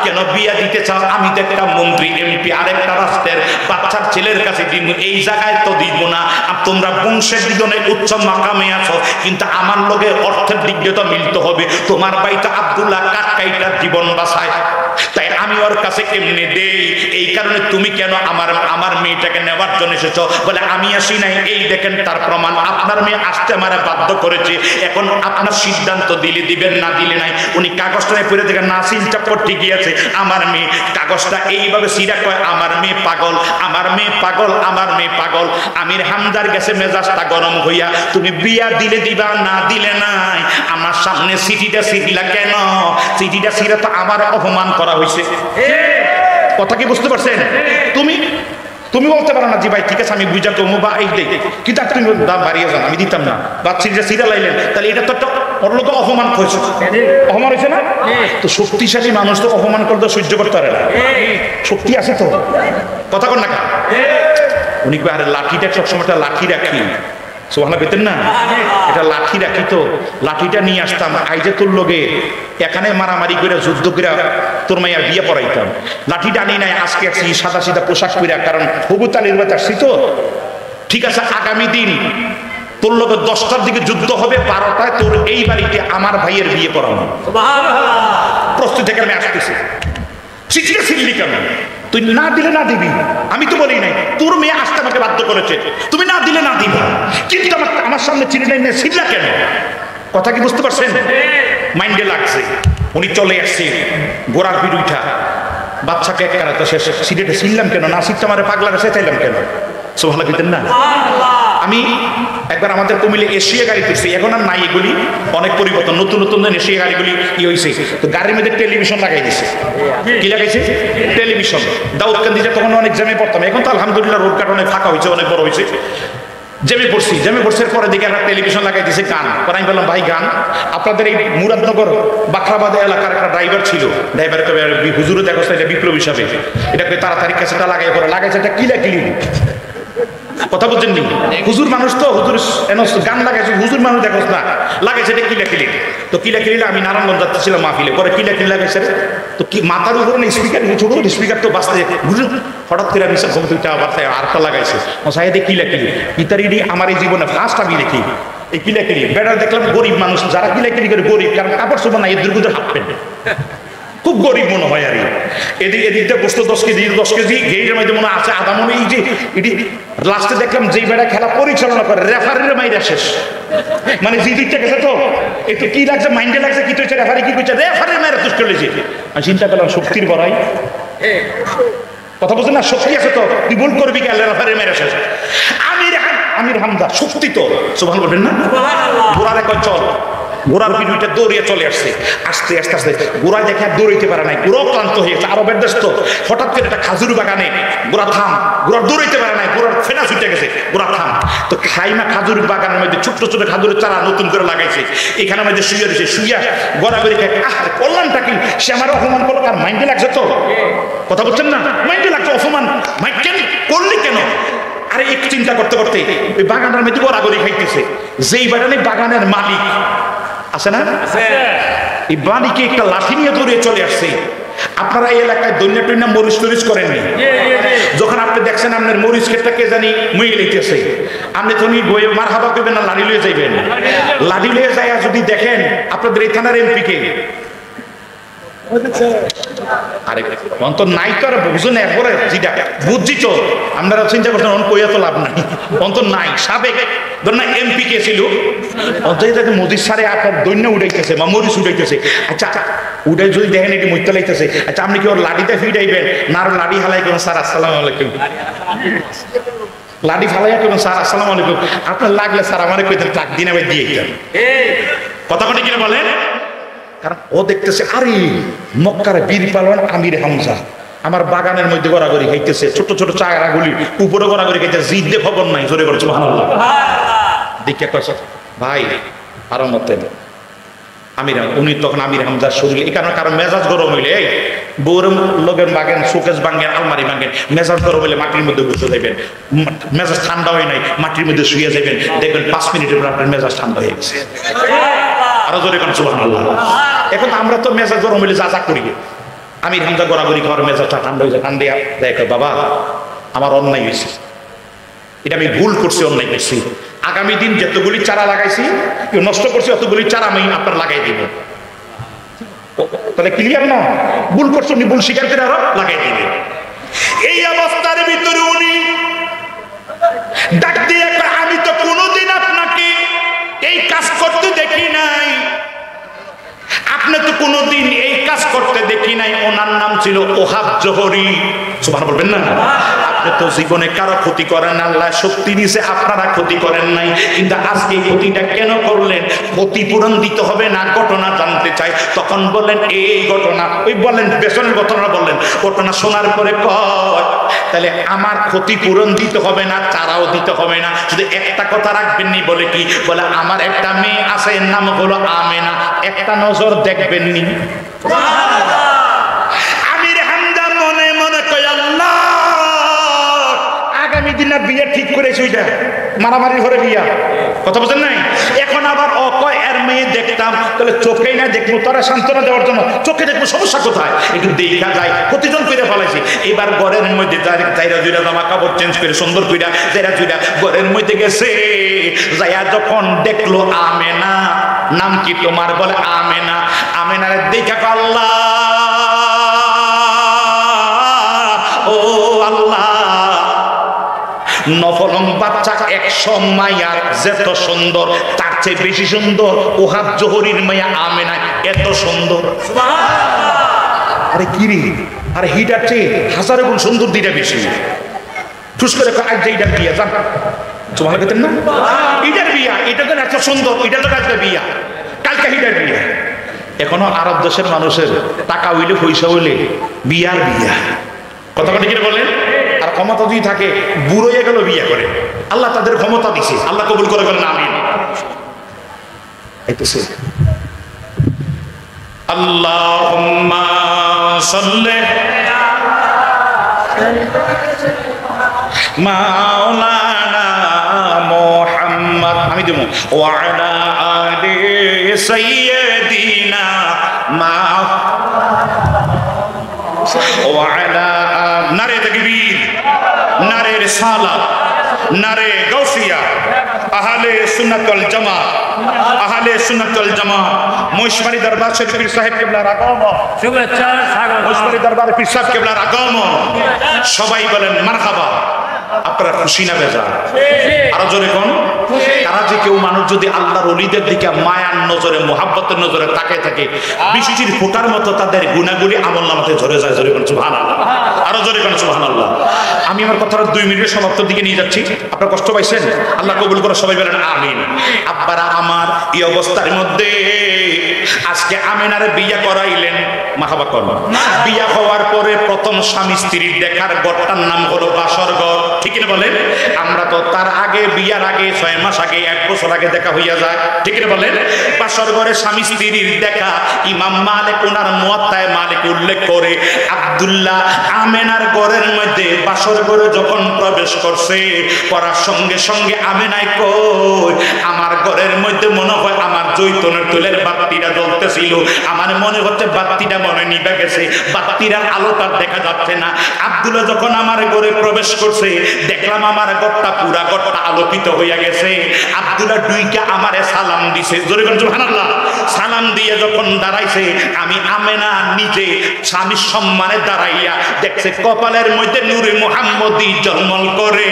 S1: কেন বিয়া দিতে চাও? আমি তো একটা মন্ত্রী, এমপি, আরেকটা রাষ্ট্রের বাচ্চার ছেলের কাছে দিব, এই জায়গায় তো দিব না। তোমরা বংশের দিজনে উচ্চ মাকামে আছো, কিন্তু আমার লগে অর্থের দিক দিয়ে তো মিলতে হবে। তোমার ভাইটা আব্দুল্লাহ কাটকাইটার জীবন বাঁচায়, তাই আমি ওর কাছে কেমনে দেই? এই কারণে তুমি কেন আমার মেয়েটাকে নেওয়ার জন্য এসেছো? বলে আমি আসি নাই, এই দেখেন তার প্রমাণ। আপনার মেয়ে আসতে আমারে বাধ্য করেছে, এখন আপনার সিদ্ধান্ত দিলে দিবেন, না দিলে নাই। উনি কাগজটা পড়ে দেখেন না, সিলটা পড়তে গিয়েছে আমার মেয়ে, কাগজটা এইভাবে সিরা কয় আমার মেয়ে পাগল, আমার মেয়ে পাগল, আমার মেয়ে পাগল। আমির হামদার গেছে মেজাজটা গরম হইয়া, তুমি বিয়া দিলে দিবা, না দিলে নাই। আমার সামনে চিঠিটা ছিড়লা কেন? চিঠিটা ছিঁড়ে তো আমার অপমান করা হয়েছে। কথা কি বুঝতে পারছেন? তুমি বলতে পারো না জি ভাই ঠিক আছে আমি বুঝা কমু বা এই দেই, কিন্তু তুমি দাম বাড়িয়ে যান, আমি দিতাম না, বা সিরিয়া লাইলেন, তাহলে এটা তো একটা ওর লোক অপমান হয়েছে, অপমান হয়েছে না? তো শক্তিশালী মানুষ তো অপমান করতে সহ্য করতে পারে না, শক্তি আছে তো, কথা কর না। উনি আরে লাঠিটা সবসময় একটা লাঠি রাখি, সোহানা পেতেন না, এটা লাঠি রাখি, তো লাঠিটা নিয়ে আসতাম, আইজে তোর লোকে এখানে মারামারি করে যুদ্ধ করে তোর মাইয়ার বিয়ে পড়াইতাম। লাঠিটা আনি নাই, আজকে আসছি সাদা সিধা পোশাক পরে, কারণ হবু তালির বাচ্চা আসছি তো। ঠিক আছে, আগামী দিন তোর লোকের 10টার দিকে যুদ্ধ হবে, 12টায় তোর এই বাড়িতে আমার ভাইয়ের বিয়ে পড়ানো। প্রস্তুত থেকে আমি আসতেছি। চিঠিটা ছিড়লি কেন? তুই না দিলে না দিবি, আমি তো বলি নাই, তোর মেয়ে আসতে আমাকে বাধ্য করেছে, তুমি না দিলে না দিবি, কিন্তু আমার সামনে চিঠিটা নিয়ে ছিড়লা কেন? কথা কি বুঝতে পারছেন? মাইন্ডে লাগছে। উনি চলে আসছে গোড়ার পিঠ উঠা, বাচ্চাকে এক কারাতে শেষ, সিটেটা ছিড়লাম কেন? না সিটটা আমার পাগলার এসে চাইলাম কেন? সোহানা দিতেন না? আমি একবার আমাদের কুমিল্লে এশিয়া গাড়ি তুলছি, এখন আর নাই এগুলি, অনেক পরিবর্তন, নতুন নতুন এশিয়া গাড়িগুলি ই হয়েছে, তো গাড়ির মধ্যে টেলিভিশন লাগাই দিছে। কি লাগাইছে? টেলিভিশন। দাউদকান্দিতে তখন অনেক জ্যামে পড়তাম, এখন তো আলহামদুলিল্লাহ রোড কাট অনেক ফাঁকা হয়েছে, অনেক বড় হয়েছে। জ্যামে পড়ছি পরে দেখে একটা টেলিভিশন লাগাই দিছে গান, পরে আমি বললাম ভাই গান, আপনাদের এই মুরাদনগর বাখরাবাদ এলাকার একটা ড্রাইভার ছিল, ড্রাইভারকে হুজুরও দেখো এটা বিপ্লব হিসাবে, এটাকে তাড়াতাড়ি ক্যাসেটটা লাগাই পরে লাগাইছে, এটা কিলি কথা বলছেন নি? হুজুর মানুষ তো, হুজুর গান লাগাইছে, হুজুর মানুষ দেখোস না, লাগাইছে এটা কিলাকিলি। তো কিলাকিলিটা আমি নারায়ণগঞ্জ যাচ্ছিলাম মাহফিলে, পরে কিলাকিলি লাগাইছে, তো কি মাথার উপরে না স্পিকার, ছোট স্পিকার তো বাঁচতে হঠাৎ করে আমি দুইটা আবার আরেকটা লাগাইছে, সাহেদে কিলাকিলি ইতারি আমার এই জীবনে ফার্স্ট আমি দেখি এই কিলাকিলি। বেড়া দেখলাম গরিব মানুষ, যারা কিলাকিলি করে গরিব, কারণ কাপড় চোপড় নাই, এদের গুজর হাফ প্যান্ট, খুব গরিব মনে হয়। আর এদিকটা বসতো 10 কেজি গেইটের মধ্যে মনে আছে আধা মনে, এই যে এটি লাস্টে দেখলাম যেই বেড়া খেলা পরিচালনা করে রেফারির মাইরা শেষ, মানে যে দিকটা গেছে তো একটু কি লাগছে, মাইন্ডে লাগছে কি হচ্ছে, রেফারি কি করছে, রেফারির মাইরা তুষ্ট লেগেছে। আমি চিন্তা করলাম শক্তির বড়াই, কথা বলছেন না, শক্তি আছে তো, তুই ভুল করবি কেন, রেফারির মাইরা শেষ। আমির হামদা শক্তি তো, সুবহান বলবেন না? ঘোড়ার এক চল, ঘোড়ার পিঠুইটা দৌড়িয়ে চলে আসছে, আস্তে আস্তে আস্তে ঘোড়া দেখে আর দৌড়াইতে পারে নাই, ঘোড়া ক্লান্ত হয়েছে, আরবের দেশ তো, হঠাৎ করে একটা খাজুর বাগানে ঘোড়া থাম, ঘোড়া দৌড়াইতে পারে নাই, ঘোড়ার ফেনা ছুটে গেছে, ঘোড়া থাম। তো খাইমা খাজুর বাগানের মধ্যে ছোট্ট ছোট খাজুরের চারা নতুন করে লাগাইছে, এখানের মধ্যে শুয়ে রয়েছে, শুইয়া গড়াগড়ি খায়, কল্যাণটা কি, সে আমার অপমান করলো, আর মাইন্ডে লাগছে তো, কথা বলছেন না, মাইন্ডে লাগছে অপমান, কেন করলি কেন? আরে একটু চিন্তা করতে করতে ওই বাগানের মধ্যে গড়াগড়ি খাইতেছে, যেই বাগানে বাগানের মালিক আছে না, এই বাড়িকে একটা লাঠি নিয়ে দৌড়িয়ে চলে আসছে। আপনারা এই এলাকায় দৈন্য টৈন্য মরিচ টরিচ করেননি? যখন আপনি দেখছেন আপনার মরিচ ক্ষেতটা কে জানি মুয়ে লইতেছে, আপনি তো বইয়ে মার হাবা করবেন না, লাঠি লয়ে যাইবেন। লাঠি লয়ে যায় যদি দেখেন আপনাদের এই থানার এমপি কে, আরে অন্তর নাই তো, আর বুঝুন একবারে যেটা বুঝছি তো, আপনারা চিন্তা করছেন অন কইয়া তো লাভ নাই, অন্তর নাই। সাবেক ধর না এমপি কে ছিল, অন্তত মোদির সারে আপনার দৈন্য উঠাইতেছে বা মরিচ উঠাইতেছে, আচ্ছা উঠে যদি দেখেন এটি মইতে লাইতেছে, আচ্ছা আপনি কি ওর লাঠিতে ফিটাইবেন না আর লাঠি হালাই করুন, স্যার আসসালামু আলাইকুম, লাঠি ফালাইয়া করুন, স্যার আসসালামু আলাইকুম, আপনার লাগলে স্যার আমার কইতেন ট্রাক দিন আবার দিয়ে কথা কথা কিনা বলেন। কারণ ও দেখতেছে আরে মক্কার বীর পালন আমির হামজা আমার বাগানের মধ্যে গড়াগড়ি খাইতেছে, ছোট ছোট চারাগুলি উপরে গড়াগড়ি খাইতেছে, জিদে খবর নাই, জোরে করে সুবহানাল্লাহ। দেখে কইছে ভাই আরাম মতে আমির উনি তখন আমির হামজার শরীর এই কারণে কারণ মেজাজ গরম হইলে এই বউর লোকের বাগেন শোকেস ভাঙেন আলমারি ভাঙেন মেজাজ গরম হইলে মাটির মধ্যে বসে যাবেন মেজাজ ঠান্ডা হয় নাই মাটির মধ্যে শুয়ে যাবেন দেখবেন 5 মিনিটের পর আপনার মেজাজ ঠান্ডা হয়ে গেছে আরো জোরে কোন সুবহানাল্লাহ এখন আমরা তো মেজাজ গরম হইলে যা যা করি আমির হামজা গড়াগড়ি খাওয়ার মেজাজটা ঠান্ডা হয়ে যায় কান্দিয়া দেখো বাবা আমার অন্যায় হয়েছে এটা আমি ভুল করছি অন্যায় করছি আগামী দিন যতগুলি চারা লাগাইছি নষ্ট করছি অতগুলি চারা আমি আপনার লাগাই দিব তাহলে ক্লিয়ার না ভুল করছো উনি ভুল স্বীকার করে আরো লাগাই দিবে এই অবস্থার ভিতরে উনি ডাক দিয়ে আমি তো কোনোদিন আপনাকে এই কাজ করতে দেখি নাই আপনি তো কোনোদিন এই কাজ করতে দেখি নাই ওনার নাম ছিল ওহাব জোহরি সুবহান বলবেন না আপনি তো জীবনে কারো ক্ষতি করেন আল্লাহ শক্তি দিয়েছে আপনারা ক্ষতি করেন নাই কিন্তু আজকে ক্ষতিটা কেন করলেন ক্ষতিপূরণ দিতে হবে না ঘটনা জানতে চাই তখন বললেন এই ঘটনা ওই বললেন পেছনের ঘটনা বললেন ঘটনা শোনার পরে কয় তাহলে আমার ক্ষতিপূরণ দিতে হবে না চারাও দিতে হবে না শুধু একটা কথা রাখবেন নি বলে কি বলে আমার একটা মেয়ে আছে এর নাম হলো আমেনা একটা নজর দেখবেন নি আমির হামজা মনে মনে কয় আল্লাহ আগামী দিনে বিয়ে ঠিক করেছে ওইটা মারামারি ঘরে বিয়া কথা বলছেন নাই এখন আবার অকয় এর মেয়ে দেখতাম তাহলে চোখেই না দেখবো তারা সান্ত্বনা দেওয়ার জন্য চোখে দেখবো সমস্যা কোথায় একটু দেখা যায় প্রতিজন করে ফেলাইছি এবার ঘরের মধ্যে জায়গা জুড়া জামা কাপড় চেঞ্জ করে সুন্দর কইরা জায়গা জুড়া ঘরের মধ্যে গেছে যাইয়া যখন দেখলো আমেনা নাম কি তোমার বলে আমেনা আমেনারে দেখা আল্লাহ ও আল্লাহ নফলং বাচ্চা 100 মাইয়ার যত সুন্দর তার চেয়ে বেশি সুন্দর ওহাব জোহরির মাইয়া আমেনা এত সুন্দর সুবহানাল্লাহ আরে কি রে আরে হিটার চেয়ে হাজার গুণ সুন্দর দিটা বেশি ঠুস করে আজ এইটার বিয়া জান সুবহানাল্লাহ কইতেন না এটার বিয়া এটা তো এত সুন্দর এটা তো আজকে বিয়া কালকে হিটার বিয়া এখনো আরব দেশের মানুষের টাকা হইলে পয়সা হইলে বিয়ার বিয়া কথা কথা কি বলেন আর ক্ষমতা যদি থাকে বুড়ো হয়ে গেল বিয়ে করে আল্লাহ তাদের ক্ষমতা দিছে আল্লাহ কবুল করে বলেন আমিন এইতেছে আল্লাহুম্মা সাল্লি মাওলানা মুহাম্মদ আমি দেব ওয়া আলা আলি সাইয়্যিদিনা মা ওয়া আলা নারে তাকবীর নারে রিসালাত নারে গাউসিয়া আহলে সুন্নাত ওয়াল জামাত আহলে সুন্নাত ওয়াল জামাত মহেশবাড়ি দরবার শরীফ পীর সাহেব কিবলার আগমন শুভেচ্ছা স্বাগত মহেশবাড়ি দরবার পীর সাহেব কিবলার আগমন সবাই বলেন মারহাবা আপনারা খুশি না বেজার আরো জোরে কোন তারা যে কেউ মানুষ যদি আল্লাহর ওলিদের দিকে মায়ার নজরে মোহাব্বতের নজরে তাকিয়ে থাকে বৃষ্টির ফোঁটার মতো তাদের গুনাহগুলি আমলনামাতে ঝরে যায় জোরে কোন সুবহানাল্লাহ আরো জোরে কোন সুবহানাল্লাহ আমি আমার কথাটা 2 মিনিটের সমাপ্তির দিকে নিয়ে যাচ্ছি আপনারা কষ্ট পাইছেন আল্লাহ কবুল করে সবাই বলেন আমিন আব্বারা আমার এই অবস্থার মধ্যে আজকে আমেনারে বিয়ে করাইলেন মারহাবা করুন বিয়ে হওয়ার পরে প্রথম স্বামী স্ত্রীর দেখার ঘরটার নাম হলো বাসর ঘর ঠিক না বলেন আমরা তো তার আগে বিয়ার আগে 6 মাস আগে 1 বছর আগে দেখা হইয়া যায় ঠিক না বলেন বাসর ঘরে স্বামী স্ত্রীর দেখা ইমাম মালিক ওনার মুয়াত্তায় মালিক উল্লেখ করে আব্দুল্লাহ আমেনার ঘরের মধ্যে বাসর ঘরে যখন প্রবেশ করছে করার সঙ্গে সঙ্গে আমেনাই কই আমার ঘরের মধ্যে মনে হয় আমার জৈতুনের তুলের বাতিটা জ্বলতেছিল আমার মনে হচ্ছে বাতিটা মনে নিভে গেছে বাতির আলোটা দেখা যাচ্ছে না আব্দুল্লাহ যখন আমার ঘরে প্রবেশ করছে দেখলাম আমার ঘরটা পুরা ঘরটা আলোকিত হইয়া গেছে আব্দুল্লাহ দুইটা আমারে সালাম দিছে জোরে বলেন সুবহানাল্লাহ সালাম দিয়ে যখন দাঁড়াইছে আমি আমেনা নিজে স্বামীর সম্মানে দাঁড়াইয়া দেখছে কপালের মধ্যে নূরে মুহাম্মদী ঝলমল করে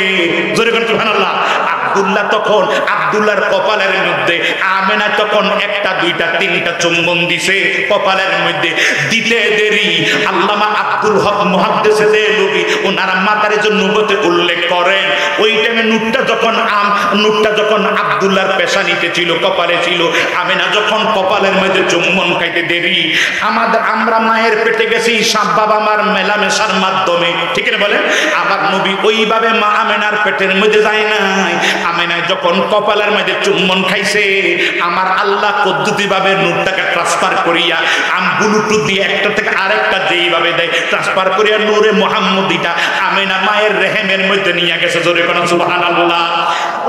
S1: জোরে বলেন সুবহানাল্লাহ আব্দুল্লাহ তখন আব্দুল্লাহর কপালের মধ্যে আমেনা তখন একটা দুইটা তিনটা চুম্বন দিছে কপালের মধ্যে দিতে দেরি আল্লামা আব্দুল হক মুহাদ্দিসে দেলভী ওনার মাতারে জন্য নবুয়তে উল্লেখ করেন ওই টাইমে নূরটা যখন আব্দুল্লাহর পেশানিতে ছিল, কপালে ছিল, আমেনা যখন কপালের মধ্যে চুম্বন খাইতে দেরি, আমরা মায়ের পেটে গেছি বাবা মার মেলামেশার মাধ্যমে, ঠিক না বলে? আমার নবী ওইভাবে মা আমেনার পেটের মধ্যে যায় নাই। আমেনা যখন কপালের মধ্যে চুম্বন খাইছে, আমার আল্লাহ পদ্ধতি ভাবে নূরটাকে ট্রান্সফার করিয়া ব্লুটুথ দিয়ে একটা থেকে আরেকটা যেইভাবে দেয় ট্রান্সফার করিয়া নূরে মুহাম্মদীটা আমেনা মায়ের রেহেমের মধ্যে নিয়ে গেছে। জোরে কোন সুবহানাল্লাহ।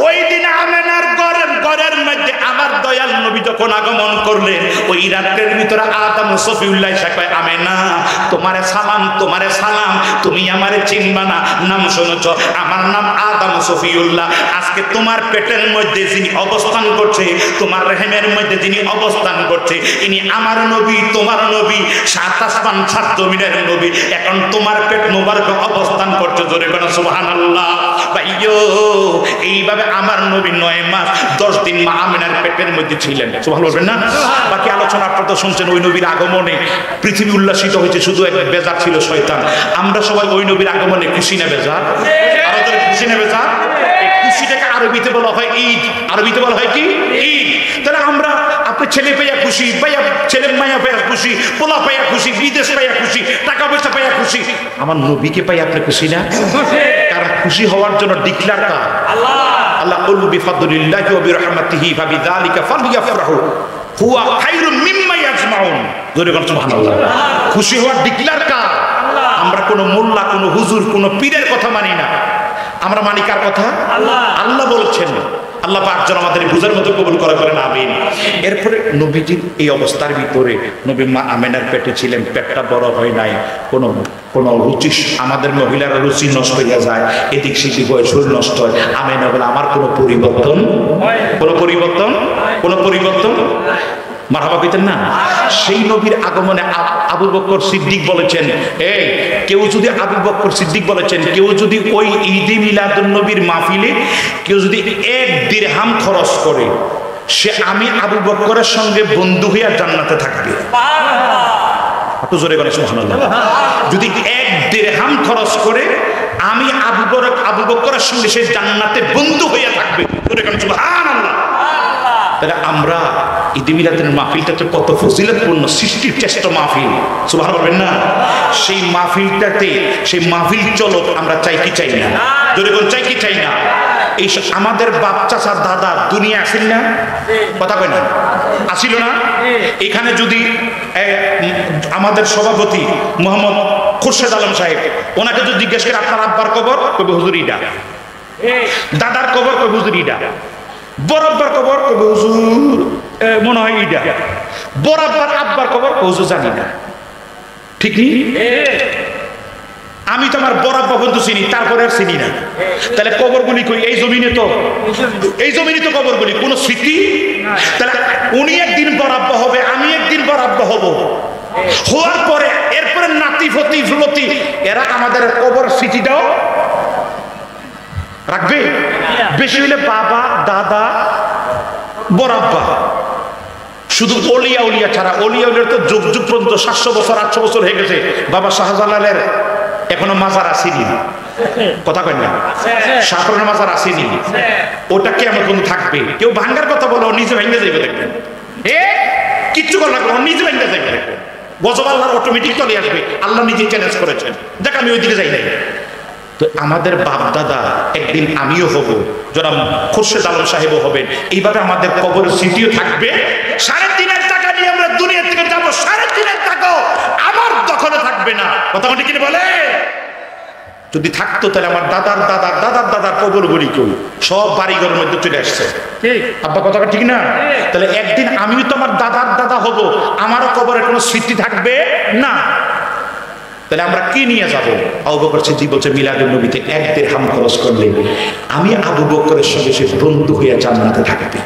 S1: ওই দিন আমেনার ঘরের মধ্যে আমার দয়াল নবী যখন আগমন করলেন, ওই রাতের ভিতরে আদম সফিউল্লাহ কয়, আমেনা তোমারে সালাম, তুমি আমারে চিনবা না, নাম শুনেছ, আমার নাম আদম সফিউল্লাহ। আজকে তোমার পেটের মধ্যে যিনি অবস্থান করছে, তোমার রেহেমের মধ্যে যিনি অবস্থান করছে, ইনি আমার নবী, তোমার নবী, সাত আসমান সাত জমিনের নবী। এখন তোমার পেট মোবারক অবস্থান করছে। জোরে কোন সুবহানাল্লাহ। ভাইয়ো, এইভাবে আমার নবী 9 মাস 10 দিন মা আমিনার পেটের মধ্যে ছিলেন। সুবহানাল্লাহ বলবেন না? বাকি আলোচনা আপনারা তো শুনছেন। ওই নবীর আগমনে পৃথিবী উল্লাসিত হয়েছে, শুধু এক বেজার ছিল শয়তান। আমরা সবাই ওই নবীর আগমনে খুশি না বেজার? আরো তো খুশি না বেজার? এই খুশিটাকে আরবিতে বলা হয় ঈদ। আরবিতে বলা হয় কি? ঈদ। তাহলে আমরা আপনি ছেলে পাইয়া খুশি, ছেলে মাইয়া পাইয়া খুশি, পোলা পাইয়া খুশি, বিদেশ পাইয়া খুশি, টাকা পয়সা পাইয়া খুশি, আমার নবীকে পাইয়া আপনি খুশি না? কারণ খুশি হওয়ার জন্য ডিক্লার কার? আল্লাহ কুল বিফাদলিল্লাহি ওয়া বিরহমাতিহি ফাবিযালিকা ফালইফরাহু হুয়া খায়রুম মিম্মা ইয়াজমাউন। জোরে বলুন সুবহানাল্লাহ। খুশি হওয়ার ডিক্লার কার? আমরা কোনো মোল্লা, কোনো হুজুর, কোনো পীরের কথা মানি না। আমরা মানি কার কথা? আল্লাহ বলছেন। আল্লাহ পাক যেন আমাদের বুঝার মতো কবুল করেন, আমিন। এরপরে নবীজির এই অবস্থার ভিতরে নবী মা আমেনার পেটে ছিলেন, পেটটা বড় হয় নাই, কোনো রুচি, আমাদের মহিলার রুচি নষ্ট হয়ে যায়, এদিক সেদিক হয়ে শরীর নষ্ট হয়। আমেনা বলে আমার কোনো পরিবর্তন মারহাবা কইতেন না? সেই নবীর আগমনে আবু বকর সিদ্দিক বলেছেন, এই কেউ যদি আবু বকর সিদ্দিক বলেছেন, কেউ যদি ওই ঈদে মিলাদুন নবীর মাহফিলে কেউ যদি 1 দিরহাম খরচ করে, সে আমি আবু বকরের সঙ্গে বন্ধু হইয়া জান্নাতে থাকবে। এত জোরে বলে সুবহানাল্লাহ। যদি 1 দিরহাম খরচ করে, আমি আবু বকরের সঙ্গে সে জান্নাতে বন্ধু হইয়া থাকবে। জোরে বলে সুবহানাল্লাহ। তাহলে আমরা ঈদে মিলাদের মাহফিলটা তো কত ফজিলতপূর্ণ, সৃষ্টির শ্রেষ্ঠ মাহফিল। সুবহানাল্লাহ বলবেন না? সেই মাহফিলটাতে, সেই মাহফিল চলক আমরা চাই কি চাই না? যদি কোন চাই কি চাই না? এই আমাদের বাপ চাচা দাদা দুনিয়া আসেন না? কথা কয় না? আসিল না? এখানে যদি আমাদের সভাপতি মোহাম্মদ খুরশেদ আলম সাহেব, ওনাকে যদি জিজ্ঞেস করে আপনার আব্বার কবর, কবে হুজুর ইডা, দাদার কবর কবে হুজুর ইডা, বরাবর কবর কবে হুজুর মনে হয় ইডা, বরাবর আব্বার কবর হুজুর জানি না। ঠিক নি? আমি তো আমার বরাবর বন্ধু চিনি, তারপরে আর চিনি না। তাহলে কবরগুলি কই? এই জমিনে তো কবরগুলি, কোন স্মৃতি। তাহলে উনি একদিন বরাবর হবে, আমি একদিন বরাবর হব, হওয়ার পরে এরপরে নাতি ফতি ফুলতি এরা আমাদের কবর স্মৃতিটাও রাখবে। বেশি হলে বাবা দাদা বরাব্বা। শুধু অলিয়া উলিয়া ছাড়া, অলিয়া উলিয়ার তো যুগ যুগ পর্যন্ত 700 বছর 800 বছর হয়ে গেছে। বাবা শাহজালালের এখনো মাজার আসেনি, কথা কয় না? শাহপুরের মাজার আসেনি, ওটা কেমন কোন থাকবে। কেউ ভাঙ্গার কথা বলো, নিজে ভেঙে যাইবে দেখবেন। কিচ্ছু করা লাগবে, নিজে ভেঙে যাইবে দেখবেন। গজব আল্লাহর অটোমেটিক চলে আসবে। আল্লাহ নিজে চ্যালেঞ্জ করেছেন, দেখ আমি ওই দিকে যাই নাই। তো আমাদের বাপ দাদা, একদিন আমিও হব, যারা খুরশেদ আলম সাহেবও হবেন, এইভাবে আমাদের কবর স্মৃতিও থাকবে। 3.5 টাকা নিয়ে আমরা দুনিয়া থেকে যাবো, 3.5 টাকাও আমার দখলে থাকবে না। কথা বলি কিনে বলে? যদি থাকতো তাহলে আমার দাদার দাদার দাদার দাদার কবর গুলি কেউ সব বাড়িঘরের মধ্যে চলে আসছে। আব্বা কথাটা ঠিক না? তাহলে একদিন আমিও তো আমার দাদার দাদা হব, আমারও কবরের কোনো স্মৃতি থাকবে না। তাহলে আমরা কি নিয়ে যাবো? আবু বকর সিদ্দিক বলছে, মিলাদুন নবীতে 1 দিরহাম খরচ করলে আমি আবু বকরের সঙ্গে সে বন্ধু হইয়া জান্নাতে থাকবে।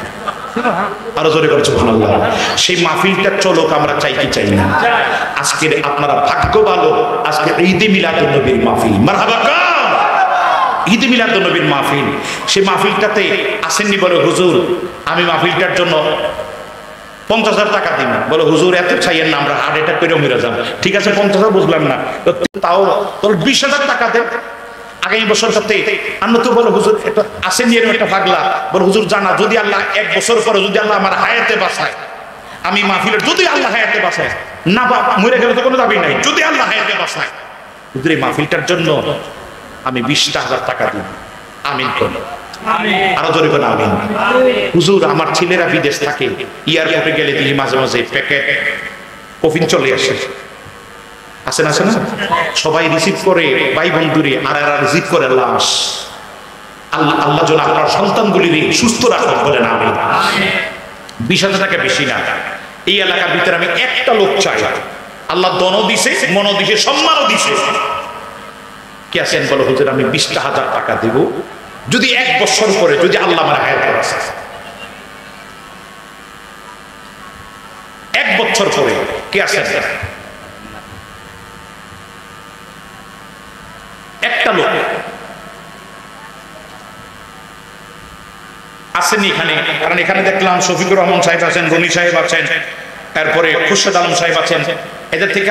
S1: আরো জোরে করে সুবহানাল্লাহ। সেই মাহফিলটা চলক, আমরা চাই কি চাই না? আজকের আপনারা ভাগ্য ভালো, আজকে ঈদে মিলাদুন নবীর মাহফিল। মারহাবা কাম। ঈদে মিলাদুন নবীর মাহফিল, সেই মাহফিলটাতে আসেননি বলে হুজুর আমি মাহফিলটার জন্য 50,000 টাকা দিন। বলো হুজুর এত চাইয়েন না, আমরা হার্ট অ্যাটাক করে মেরে যাব। ঠিক আছে 50,000 বুঝলাম না, তাও তোর 20,000 টাকা দেন। আগামী বছর সাথে আমরা তো বলো হুজুর এটা আসেন এরকম একটা পাগলা বলো হুজুর জানা যদি আল্লাহ 1 বছর পরে যদি আল্লাহ আমার হায়াতে বাঁচায় আমি মাহফিলের যদি আল্লাহ হায়াতে বাঁচায় না বা মরে গেলে তো কোনো দাবি নাই যদি আল্লাহ হায়াতে বাঁচায় হুজুর এই মাহফিলটার জন্য আমি 20,000 টাকা দিই আমিন করো আরো জোরে করে আমিন হুজুর আমার ছেলেরা বিদেশ থাকে এয়ারপোর্টে গেলে তিনি মাঝে মাঝে প্যাকেট কফিন চলে আসে আসে না সবাই রিসিভ করে ভাই বন্ধুরে আর রিসিভ করে লাশ আল্লাহ যেন আপনার সন্তানগুলি সুস্থ রাখেন বলেন আমিন 20,000 টাকা বেশি না এই এলাকার ভিতরে আমি একটা লোক চাই আল্লাহ দন দিছে মন দিছে সম্মানও দিছে কি আছেন বলো হুজুর আমি 20,000 টাকা দেব যদি 1 বছর পরে যদি আল্লাহ আমার হায়াতে বাঁচায় 1 বছর পরে কি আছেন একটা লোক আসেন এখানে কারণ এখানে দেখলাম শফিকুর রহমান সাহেব আছেন রনি সাহেব আছেন তারপরে খুরশেদ আলম সাহেব আছেন এদের থেকে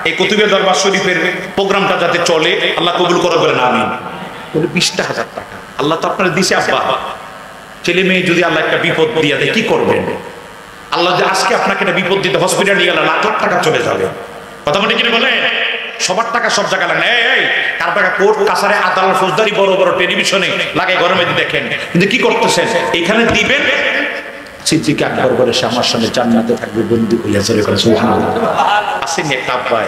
S1: এই কুতুবে দরবার শরীফের প্রোগ্রামটা যাতে চলে আল্লাহ কবুল করে বলেন আমিন 20,000 টাকা আল্লাহ তো আপনার দিছে আব্বা ছেলে মেয়ে যদি আল্লাহ একটা বিপদ দিয়ে দেয় কি করবেন আল্লাহ যে আজকে আপনাকে একটা বিপদ দিতে হসপিটাল নিয়ে গেলে লাখ লাখ টাকা চলে যাবে কথা বলে কিনে বলে সবার টাকা সব জায়গায় লাগে এই কার টাকা কোর্ট কাছারে আদালত ফৌজদারি বড় বড় টেলিভিশনে লাগে গরমে দেখেন কিন্তু কি করতেছেন এখানে দিবেন সিদ্দিক আকবর বলে সে আমার সঙ্গে জান্নাতে থাকবে বন্ধু হইয়া চলে করে সুবহানাল্লাহ আসেন একটা আব্বাই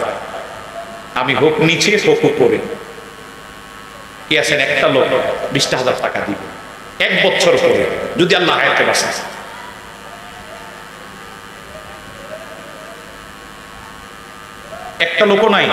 S1: আমি হোক নিচে হোক উপরে কি আছেন একটা লোক 20,000 টাকা দিবে 1 বছর পরে যদি আল্লাহ হায়াতে বাঁচায় একটা লোক নাই